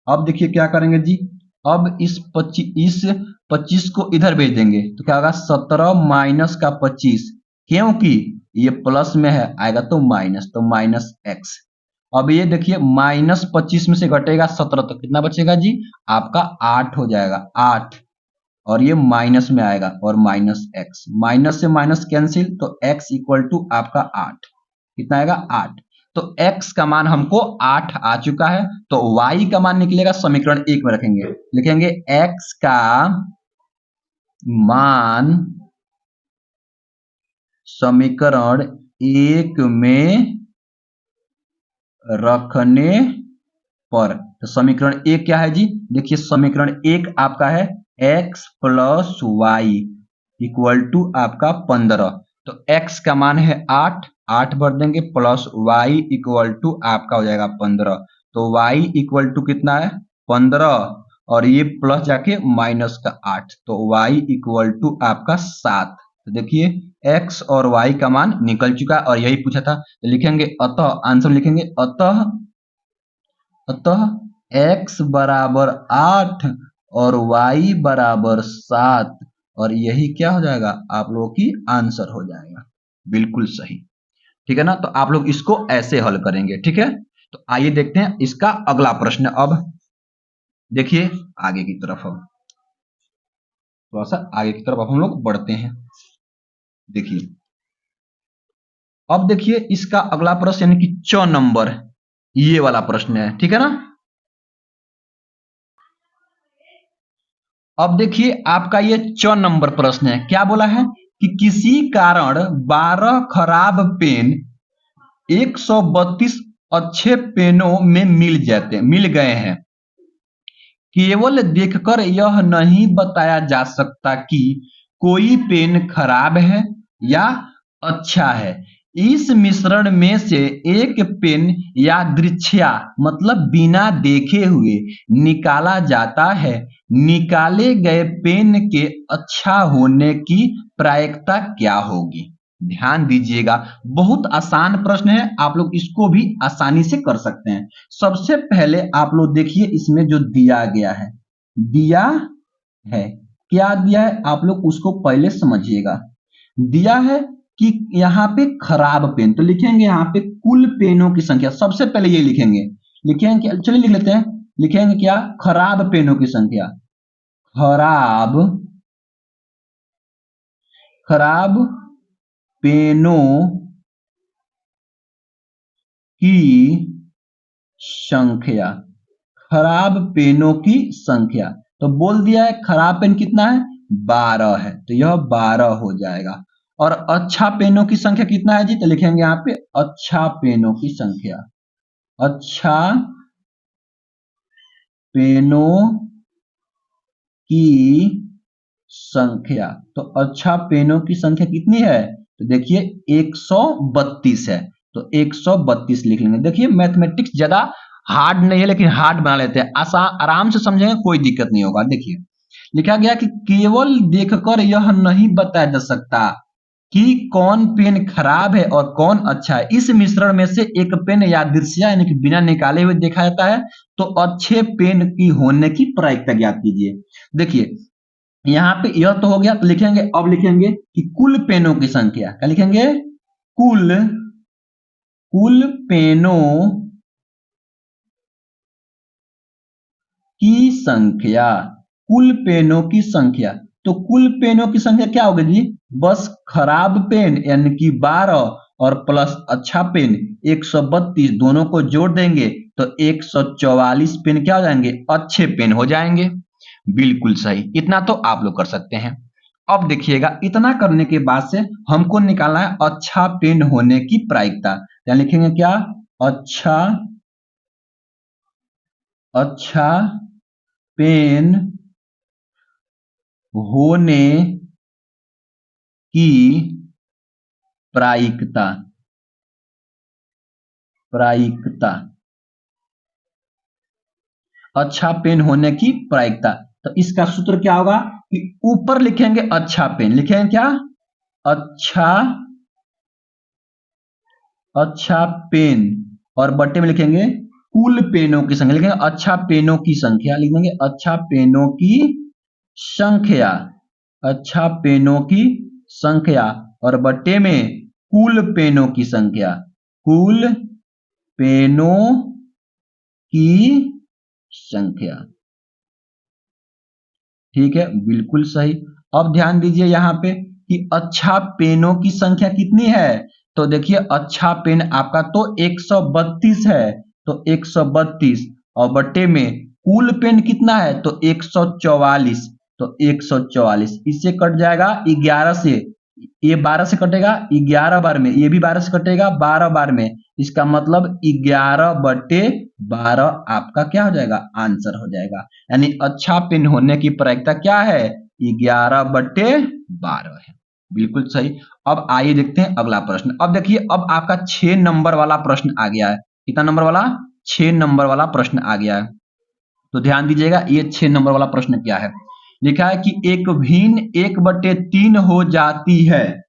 Speaker 1: अब देखिए क्या करेंगे जी, अब इस 25 को इधर भेज देंगे तो क्या होगा 17 माइनस का 25, क्योंकि ये प्लस में है आएगा तो माइनस, तो माइनस x। अब ये देखिए माइनस 25 में से घटेगा 17 तो कितना बचेगा जी, आपका 8 हो जाएगा 8, और ये माइनस में आएगा और माइनस x, माइनस से माइनस कैंसिल तो x इक्वल टू आपका 8, कितना आएगा 8, तो x का मान हमको 8 आ चुका है, तो y का मान निकलेगा समीकरण 1 में रखेंगे, लिखेंगे x का मान समीकरण 1 में रखने पर, तो समीकरण 1 क्या है जी, देखिए समीकरण 1 आपका है x plus Y equal to आपका 15, तो x का मान है 8 भर देंगे प्लस y इक्वल टू आपका हो जाएगा 15, तो y इक्वल टू कितना है 15, और ये प्लस जाके माइनस का 8, तो y इक्वल टू आपका 7। तो देखिए x और y का मान निकल चुका और यही पूछा था, तो लिखेंगे अतः, आंसर लिखेंगे अतः x बराबर 8 और y बराबर 7, और यही क्या हो जाएगा आप लोगों की आंसर हो जाएगा। बिल्कुल सही, ठीक है ना। तो आप लोग इसको ऐसे हल करेंगे, ठीक है। तो आइए देखते हैं इसका अगला प्रश्न। अब देखिए आगे की तरफ, अब थोड़ा सा आगे की तरफ अब हम लोग बढ़ते हैं। देखिए अब देखिए इसका अगला प्रश्न यानी कि 6 नंबर ये वाला प्रश्न है, ठीक है ना। अब देखिए आपका ये 4 नंबर प्रश्न है, क्या बोला है कि किसी कारण 12 खराब पेन 132 अच्छे पेनों में मिल गए हैं। केवल देखकर यह नहीं बताया जा सकता कि कोई पेन खराब है या अच्छा है। इस मिश्रण में से एक पेन यादृच्छिया मतलब बिना देखे हुए निकाला जाता है। निकाले गए पेन के अच्छा होने की प्रायिकता क्या होगी? ध्यान दीजिएगा, बहुत आसान प्रश्न है, आप लोग इसको भी आसानी से कर सकते हैं। सबसे पहले आप लोग देखिए इसमें जो दिया गया है, दिया है क्या दिया है, आप लोग उसको पहले समझिएगा। दिया है कि यहाँ पे खराब पेन, तो लिखेंगे यहाँ पे कुल पेनों की संख्या, सबसे पहले ये लिखेंगे। लिखेंगे, चलिए लिख लेते हैं, लिखेंगे क्या, खराब पेनों की संख्या। खराब पेनों की संख्या, खराब पेनों की संख्या। तो बोल दिया है खराब पेन कितना है, 12 है, तो यह 12 हो जाएगा। और अच्छा पेनों की संख्या कितना है जी, तो लिखेंगे यहाँ पे अच्छा पेनों की संख्या। अच्छा पेनों की संख्या, तो अच्छा पेनों की संख्या कितनी है, तो देखिए 132 है, तो 132 लिख लेंगे। देखिए मैथमेटिक्स ज्यादा हार्ड नहीं है, लेकिन हार्ड बना लेते हैं, आसान आराम से समझेंगे, कोई दिक्कत नहीं होगा। देखिए लिखा गया कि केवल देखकर यह नहीं बताया जा सकता कि कौन पेन खराब है और कौन अच्छा है। इस मिश्रण में से एक पेन यादृच्छिया यानी कि बिना निकाले हुए देखा जाता है, तो अच्छे पेन की होने की प्रायिकता ज्ञात कीजिए। देखिए यहाँ पे यह तो हो गया, तो लिखेंगे, अब लिखेंगे कि कुल पेनों की संख्या, क्या लिखेंगे, कुल पेनों की संख्या, कुल पेनों की संख्या। तो कुल पेनों की संख्या क्या होगी जी, बस खराब पेन यानी कि 12 और प्लस अच्छा पेन 132, दोनों को जोड़ देंगे तो 144 पेन क्या हो जाएंगे, अच्छे पेन हो जाएंगे। बिल्कुल सही, इतना तो आप लोग कर सकते हैं। अब देखिएगा, इतना करने के बाद से हमको निकालना है अच्छा पेन होने की प्रायिकता। क्या लिखेंगे, क्या, अच्छा पेन होने की प्रायिकता, अच्छा पेन होने की प्रायिकता। तो इसका सूत्र क्या होगा कि ऊपर लिखेंगे अच्छा पेन, लिखेंगे क्या, अच्छा पेन, और बट्टे में लिखेंगे कुल पेनों की संख्या, लिखेंगे अच्छा पेनों की संख्या, लिख देंगे अच्छा पेनों की संख्या, अच्छा पेनों की संख्या, और बट्टे में कुल पेनों की संख्या, कुल पेनों की संख्या। ठीक है, बिल्कुल सही। अब ध्यान दीजिए यहाँ पे कि अच्छा पेनों की संख्या कितनी है, तो देखिए अच्छा पेन आपका तो 132 है, तो 132, और बट्टे में कुल पेन कितना है, तो 144, तो 144 इससे कट जाएगा 11 से, ये 12 से कटेगा 11 बार में, ये भी 12 से कटेगा 12 बार में, इसका मतलब 11/12 आपका क्या हो जाएगा, आंसर हो जाएगा। यानी अच्छा पेन होने की प्रायिकता क्या है, 11/12 है। बिल्कुल सही। अब आइए देखते हैं अगला प्रश्न। अब देखिए, अब आपका 6 नंबर वाला प्रश्न आ गया है। कितना नंबर वाला, 6 नंबर वाला प्रश्न आ गया है। तो ध्यान दीजिएगा, ये 6 नंबर वाला प्रश्न क्या है। लिखा है कि एक भिन्न 1/3 हो जाती है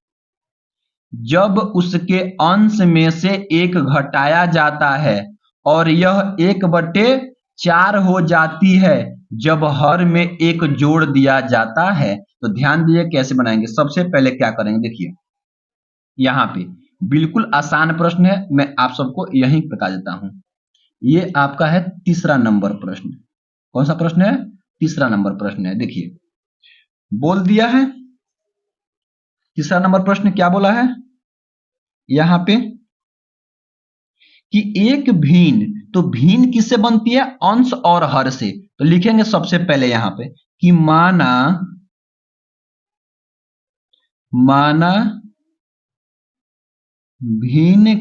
Speaker 1: जब उसके अंश में से एक घटाया जाता है, और यह 1/4 हो जाती है जब हर में एक जोड़ दिया जाता है। तो ध्यान दीजिए कैसे बनाएंगे। सबसे पहले क्या करेंगे, देखिए यहाँ पे बिल्कुल आसान प्रश्न है, मैं आप सबको यही बता देता हूं। ये आपका है तीसरा नंबर प्रश्न। कौन सा प्रश्न है, तीसरा नंबर प्रश्न है। देखिए बोल दिया है, तीसरा नंबर प्रश्न क्या बोला है यहाँ पे कि एक भिन्न, तो भिन्न किससे बनती है, अंश और हर से। तो लिखेंगे सबसे पहले यहाँ पे कि माना भिन्न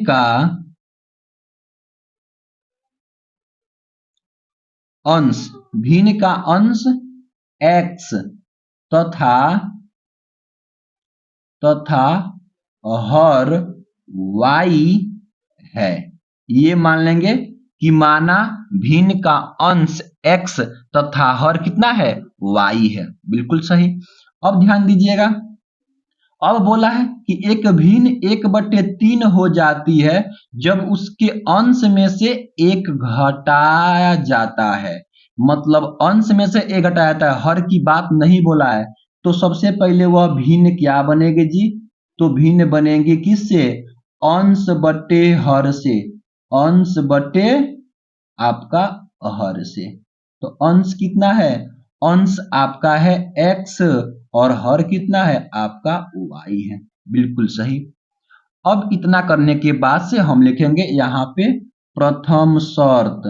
Speaker 1: का अंश x तथा हर y है। ये मान लेंगे कि माना भिन्न का अंश x तथा हर कितना है y है। बिल्कुल सही। अब ध्यान दीजिएगा, अब बोला है कि एक भिन्न 1/3 हो जाती है जब उसके अंश में से एक घटाया जाता है। मतलब अंश में से एक घटाया जाता है, हर की बात नहीं बोला है। तो सबसे पहले वह भिन्न क्या बनेगी जी? तो भिन्न बनेगी किससे? अंश बटे हर से। अंश बटे आपका हर से। तो अंश कितना है? अंश आपका है x और हर कितना है? आपका y है। बिल्कुल सही। अब इतना करने के बाद से हम लिखेंगे यहाँ पे प्रथम शर्त।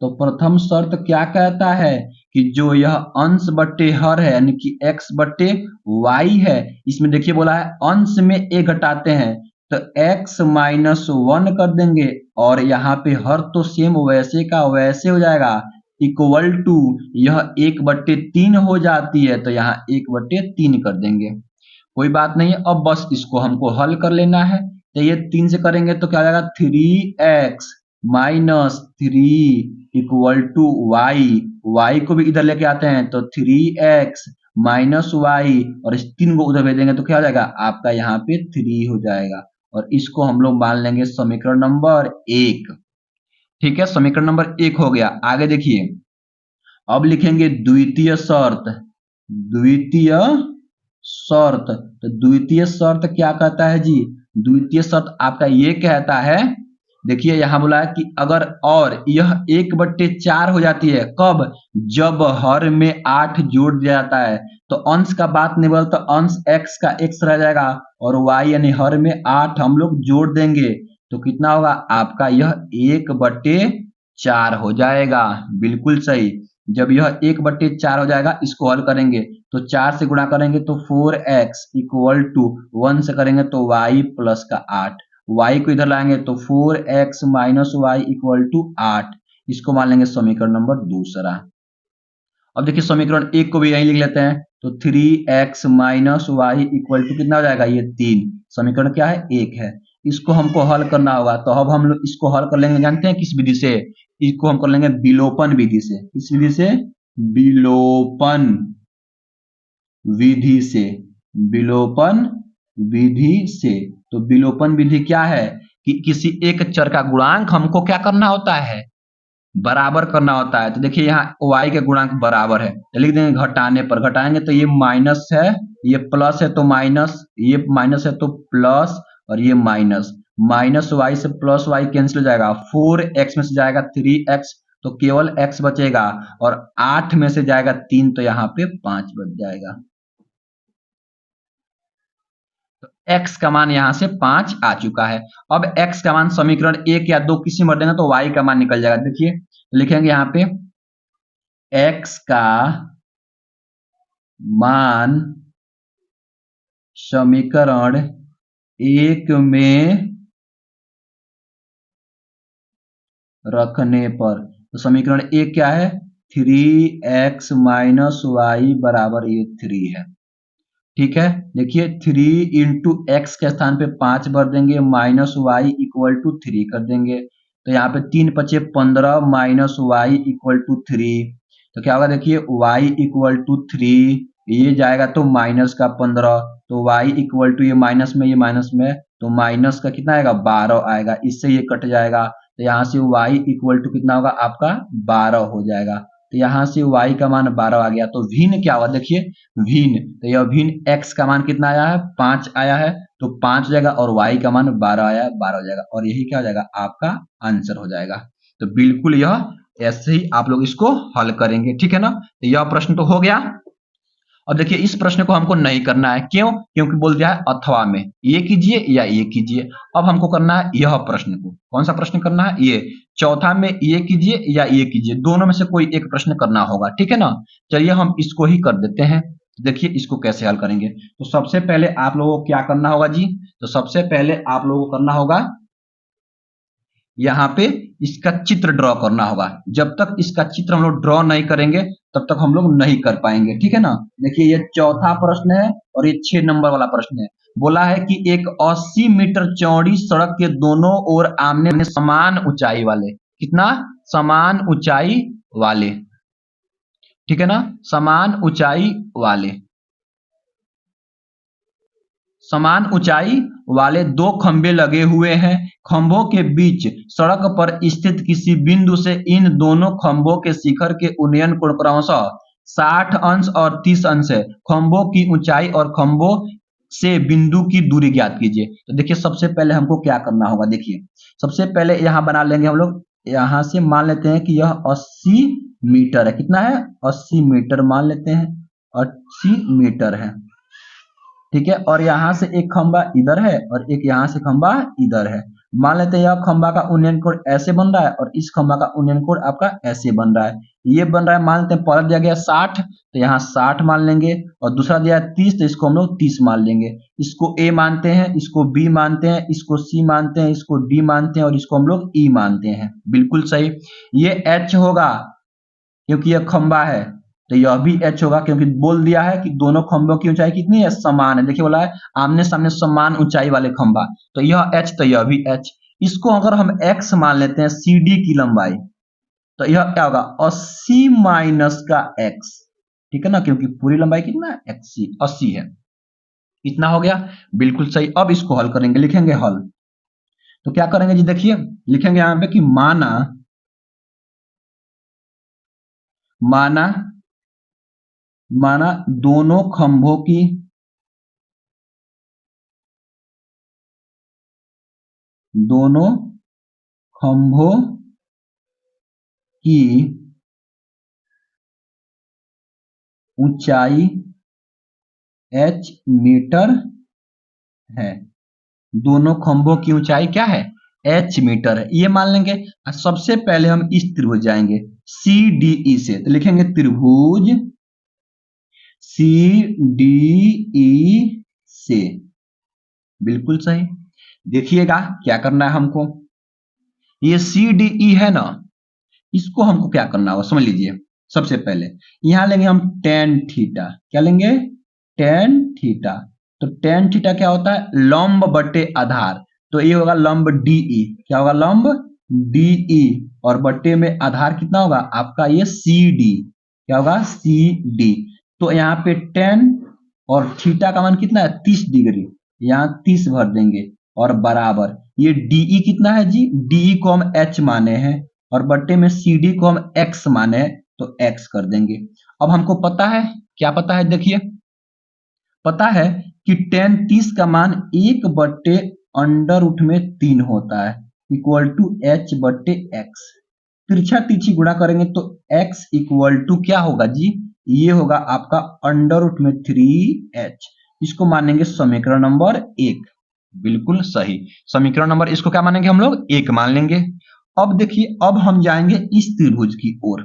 Speaker 1: तो प्रथम शर्त क्या कहता है कि जो यह अंश बटे हर है यानी कि x बटे y है, इसमें देखिए बोला है अंश में a घटाते हैं तो x माइनस 1 कर देंगे और यहाँ पे हर तो सेम वैसे का वैसे हो जाएगा, इक्वल टू यह 1/3 हो जाती है तो यहाँ 1/3 कर देंगे। कोई बात नहीं है। अब बस इसको हमको हल कर लेना है। तो ये 3 से करेंगे तो क्या हो जाएगा? 3x minus 3 equal to y को भी इधर लेके आते हैं तो 3x माइनस y और इस 3 को उधर भेज देंगे तो क्या हो जाएगा? आपका यहाँ पे 3 हो जाएगा और इसको हम लोग मान लेंगे समीकरण नंबर 1। ठीक है, समीकरण नंबर 1 हो गया। आगे देखिए, अब लिखेंगे द्वितीय शर्त। तो द्वितीय शर्त क्या कहता है जी? द्वितीय शर्त आपका ये कहता है, देखिए यहां बोला है कि अगर और यह 1/4 हो जाती है, कब? जब हर में 8 जोड़ दिया जाता है। तो अंश का बात नहीं बोलता, तो अंश x का x रह जाएगा और y यानी हर में 8 हम लोग जोड़ देंगे तो कितना होगा? आपका यह 1/4 हो जाएगा। बिल्कुल सही। जब यह 1/4 हो जाएगा, इसको हल करेंगे तो 4 से गुणा करेंगे तो 4x इक्वल टू 1 से करेंगे तो y प्लस का 8, y को इधर लाएंगे तो 4x minus y equal to 8। इसको मान लेंगे समीकरण नंबर 2। अब देखिए समीकरण 1 को भी यही लिख लेते हैं तो 3x minus y equal to कितना हो जाएगा? ये 3। समीकरण क्या है? 1 है। इसको हमको हल करना होगा तो अब हम लोग इसको हल कर लेंगे, जानते हैं किस विधि से? इसको हम कर लेंगे विलोपन विधि से। किस विधि से? विलोपन विधि से। विलोपन विधि से। तो विलोपन विधि क्या है कि किसी एक चर का गुणांक हमको क्या करना होता है? बराबर करना होता है। तो देखिए यहाँ y के गुणांक बराबर है तो लिख देंगे घटाने पर। घटाएंगे तो ये माइनस है, ये प्लस है तो माइनस, ये माइनस है तो प्लस और ये माइनस। माइनस y से प्लस y कैंसिल हो जाएगा, 4x में से जाएगा 3x तो केवल x बचेगा और 8 में से जाएगा 3 तो यहाँ पे 5 बच जाएगा। तो x का मान यहाँ से 5 आ चुका है। अब x का मान समीकरण 1 या 2 किसी में देंगे तो y का मान निकल जाएगा। देखिए लिखेंगे यहाँ पे x का मान समीकरण 1 में रखने पर, तो समीकरण 1 क्या है? 3x माइनस y बराबर ये 3 है। ठीक है, देखिए 3 इंटू एक्स के स्थान पे 5 भर देंगे माइनस y इक्वल टू 3 कर देंगे तो यहाँ पे 3 पचे 15 माइनस y इक्वल टू 3 तो क्या होगा? देखिए y इक्वल टू 3, ये जाएगा तो माइनस का 15 तो y इक्वल टू ये माइनस में तो माइनस का कितना आएगा? 12 आएगा। इससे ये कट जाएगा तो यहाँ से y इक्वल टू कितना होगा? आपका 12 हो जाएगा। तो यहाँ से y का मान 12 आ गया। तो भिन्न क्या हुआ? देखिए भिन्न, तो यह भिन्न x का मान कितना आया है? 5 आया है तो 5 हो जाएगा और y का मान 12 आया है, 12 हो जाएगा और यही क्या हो जाएगा? आपका आंसर हो जाएगा। तो बिल्कुल यह ऐसे ही आप लोग इसको हल करेंगे। ठीक है ना? तो यह प्रश्न तो हो गया। अब देखिए इस प्रश्न को हमको नहीं करना है, क्यों? क्योंकि बोल दिया है अथवा में ये कीजिए या ये कीजिए। अब हमको करना है यह प्रश्न को, कौन सा प्रश्न करना है? ये चौथा में ये कीजिए या ये कीजिए, दोनों में से कोई एक प्रश्न करना होगा, ठीक है ना। चलिए हम इसको ही कर देते हैं। देखिए इसको कैसे हल करेंगे। तो सबसे पहले आप लोगों को क्या करना होगा जी? तो सबसे पहले आप लोगों को करना होगा यहाँ पे इसका चित्र ड्रॉ करना होगा। जब तक इसका चित्र हम लोग ड्रॉ नहीं करेंगे तब तक हम लोग नहीं कर पाएंगे, ठीक है ना। देखिए ये चौथा प्रश्न है और ये 6 नंबर वाला प्रश्न है। बोला है कि एक 80 मीटर चौड़ी सड़क के दोनों ओर आमने समान ऊंचाई वाले, कितना? समान ऊंचाई वाले, ठीक है ना, समान ऊंचाई वाले, समान ऊंचाई वाले दो खंभे लगे हुए हैं। खंभों के बीच सड़क पर स्थित किसी बिंदु से इन दोनों खंभों के शिखर के उन्नयन कोण क्रमशः 60 अंश और 30 अंश है। खंभों की ऊंचाई और खंभों से बिंदु की दूरी ज्ञात कीजिए। तो देखिए सबसे पहले हमको क्या करना होगा। देखिए सबसे पहले यहाँ बना लेंगे हम लोग, यहाँ से मान लेते हैं कि यह 80 मीटर है। कितना है? 80 मीटर मान लेते हैं, 80 मीटर है, ठीक है। और यहाँ से एक खंबा इधर है और एक यहाँ से खंबा इधर है। मान लेते हैं यह खंबा का उन्नयन कोण ऐसे बन रहा है और इस खंबा का उन्नयन कोण आपका ऐसे बन रहा है। ये बन रहा है, मान लेते हैं पहला दिया गया 60, तो यहाँ 60 मान लेंगे, और दूसरा दिया है 30, तो इसको हम लोग 30 मान लेंगे। इसको ए मानते हैं, इसको बी मानते हैं, इसको सी मानते हैं, इसको डी मानते हैं और इसको हम लोग ई मानते हैं। बिल्कुल सही। ये एच होगा क्योंकि यह खंबा है, तो यह भी एच होगा क्योंकि बोल दिया है कि दोनों खंभों की ऊंचाई कितनी है? समान है। देखिए बोला है आमने सामने समान ऊंचाई वाले खंभा, तो यह एच तो यह भी एच। इसको अगर हम एक्स मान लेते हैं सी डी की लंबाई, तो यह क्या होगा? 80 माइनस का एक्स, ठीक है ना, क्योंकि पूरी लंबाई कितना है? 80 है। इतना हो गया, बिल्कुल सही। अब इसको हल करेंगे, लिखेंगे हल। तो क्या करेंगे जी? देखिए लिखेंगे यहां पे कि माना दोनों खंभों की ऊंचाई h मीटर है। दोनों खंभों की ऊंचाई क्या है? h मीटर है, ये मान लेंगे। सबसे पहले हम इस त्रिभुज जाएंगे CDE से, तो लिखेंगे त्रिभुज CDE से। बिल्कुल सही। देखिएगा क्या करना है हमको। ये CDE है ना, इसको हमको क्या करना होगा समझ लीजिए। सबसे पहले यहां लेंगे हम tan थीटा। क्या लेंगे? tan theta. तो tan थीटा क्या होता है? लंब बटे आधार, तो ये होगा लंब DE। क्या होगा? लंब DE, और बटे में आधार कितना होगा आपका? ये CD। क्या होगा? CD। तो यहाँ पे tan और थीटा का मान कितना है? 30 डिग्री, यहाँ 30 भर देंगे और बराबर ये DE कितना है जी? DE को हम H माने हैं और बट्टे में CD को हम X माने, तो X कर देंगे। अब हमको पता है, क्या पता है? देखिए पता है कि tan 30 का मान 1 बट्टे अंडर रूट में 3 होता है, इक्वल टू H बट्टे X। तिरछा तिरछी गुणा करेंगे तो X इक्वल टू क्या होगा जी? ये होगा आपका अंडर रूट में 3H। इसको मानेंगे समीकरण नंबर 1। बिल्कुल सही। समीकरण नंबर इसको क्या मानेंगे हम लोग? 1 मान लेंगे। अब देखिए अब हम जाएंगे इस त्रिभुज की ओर।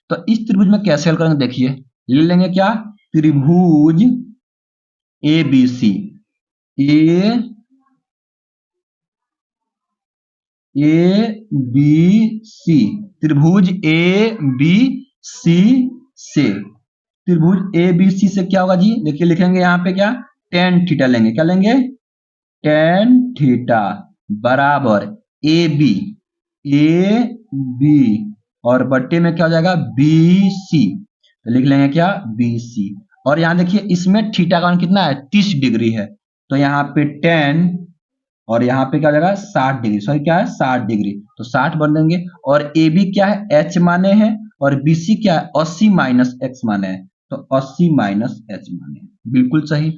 Speaker 1: तो इस त्रिभुज में कैसे हल करेंगे? देखिए ले लेंगे क्या? त्रिभुज ABC। ABC, त्रिभुज ABC से, त्रिभुज ABC से क्या होगा जी? देखिए लिखेंगे यहाँ पे क्या? tan थीटा लेंगे। क्या लेंगे? tan थीटा बराबर AB और बट्टे में क्या हो जाएगा? BC। तो लिख लेंगे क्या? BC। और यहाँ देखिए इसमें थीटा का मान कितना है? 30 डिग्री है, तो यहाँ पे tan और यहाँ पे क्या हो जाएगा? 60 डिग्री। सॉरी क्या है? 60 डिग्री, तो 60 बन देंगे। और AB क्या है? H माने हैं और BC क्या है? 80 माइनस X माने हैं, तो 80 माइनस H माने हैं। बिल्कुल सही।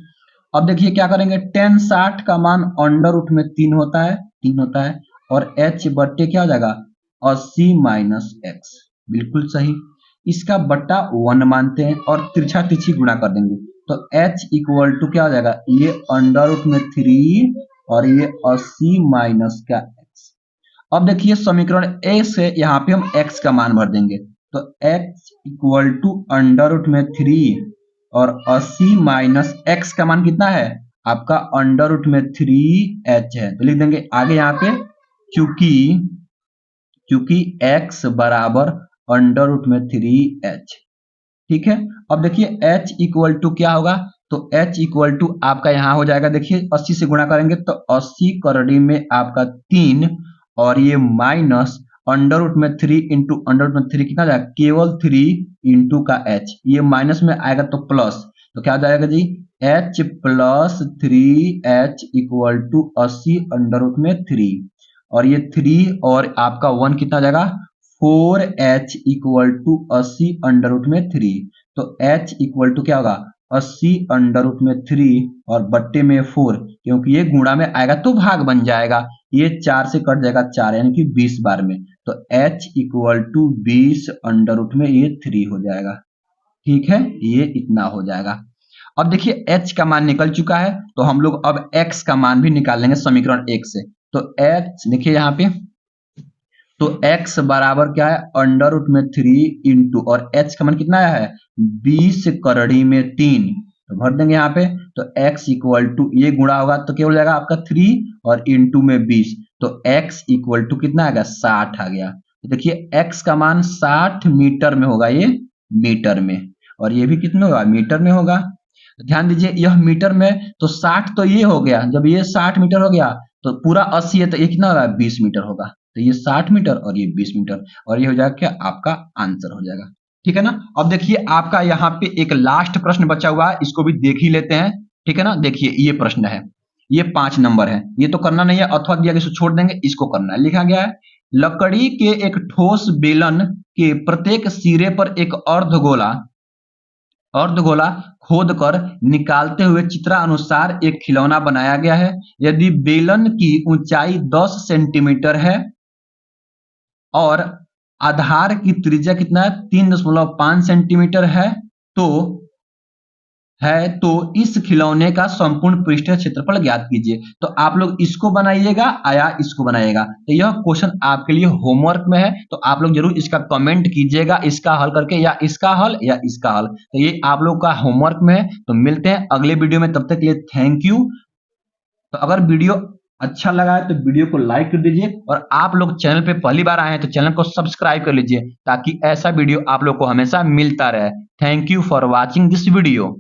Speaker 1: अब देखिए क्या करेंगे? tan 60 का मान अंडर रूट में 3 होता है और H बट्टे क्या हो जाएगा? 80 माइनस X। बिल्कुल सही। इसका बट्टा 1 मानते हैं और तिरछा तिरछी गुणा कर देंगे, तो h इक्वल टू क्या हो जाएगा, ये अंडर रूट में 3 और ये 80 माइनस का x। अब देखिए समीकरण ए से यहाँ पे हम x का मान भर देंगे, तो x equal to under root में 3 और 80 माइनस x का मान कितना है आपका अंडर रूट में 3h है, तो लिख देंगे आगे यहाँ पे क्योंकि x बराबर अंडर रूट में 3h। ठीक है, अब देखिए h इक्वल टू क्या होगा, तो h इक्वल टू आपका यहाँ हो जाएगा, देखिए 80 से गुणा करेंगे तो 80 करड़ी में आपका 3 और ये माइनस अंडर रूट में 3 इंटू अंडर रूट में 3 कितना जाएगा, केवल 3 इंटू का h, ये माइनस में आएगा तो प्लस, तो क्या हो जाएगा जी h plus 3h equal to 80 under root में 3 और ये 3 और आपका 1 कितना हो जाएगा 4h equal to 80 under root में 3, तो h इक्वल टू क्या होगा 80 अंडर रूट में 3 और बट्टे में 4, क्योंकि ये गुणा में आएगा तो भाग बन जाएगा, ये 4 से कट जाएगा 4 यानी कि 20 बार में, तो h equal to 20 under root में ये 3 हो जाएगा। ठीक है, ये इतना हो जाएगा। अब देखिए h का मान निकल चुका है, तो हम लोग अब x का मान भी निकाल लेंगे समीकरण 1 से, तो h देखिए यहाँ पे, तो x बराबर क्या है अंडर रूट में 3 इंटू और h का मान कितना आया है 20 करड़ी में 3, तो भर देंगे यहाँ पे, तो x इक्वल टू ये गुणा होगा तो क्या हो जाएगा आपका 3 और इंटू में 20, तो x इक्वल टू कितना आएगा 60 आ गया। तो देखिए x का मान 60 मीटर में होगा, ये मीटर में, और ये भी कितने होगा मीटर में होगा। तो ध्यान दीजिए यह मीटर में, तो 60 तो ये हो गया, जब ये 60 मीटर हो गया तो पूरा 80 है तो ये कितना होगा 20 मीटर होगा, तो ये 60 मीटर और ये 20 मीटर, और ये हो जाएगा क्या आपका आंसर हो जाएगा। ठीक है ना, अब देखिए आपका यहाँ पे एक लास्ट प्रश्न बचा हुआ है, इसको भी देख ही लेते हैं। ठीक है ना, देखिए ये प्रश्न है, ये 5 नंबर है, ये तो करना नहीं है अथवा दिया इसको छोड़ देंगे, इसको करना है। लिखा गया है लकड़ी के एक ठोस बेलन के प्रत्येक सिरे पर एक अर्धगोला खोदकर निकालते हुए चित्रानुसार एक खिलौना बनाया गया है। यदि बेलन की ऊंचाई 10 सेंटीमीटर है और आधार की त्रिज्या कितना है 3.5 सेंटीमीटर है, तो इस खिलौने का संपूर्ण पृष्ठीय क्षेत्रफल ज्ञात कीजिए। तो आप लोग इसको बनाइएगा या इसको बनाइएगा, तो यह क्वेश्चन आपके लिए होमवर्क में है, तो आप लोग जरूर इसका कमेंट कीजिएगा इसका हल करके, या इसका हल या इसका हल, तो ये आप लोग का होमवर्क में है। तो मिलते हैं अगले वीडियो में, तब तक के लिए थैंक यू। तो अगर वीडियो अच्छा लगा है तो वीडियो को लाइक कर दीजिए, और आप लोग चैनल पे पहली बार आए हैं तो चैनल को सब्सक्राइब कर लीजिए, ताकि ऐसा वीडियो आप लोग को हमेशा मिलता रहे। Thank you for watching this video.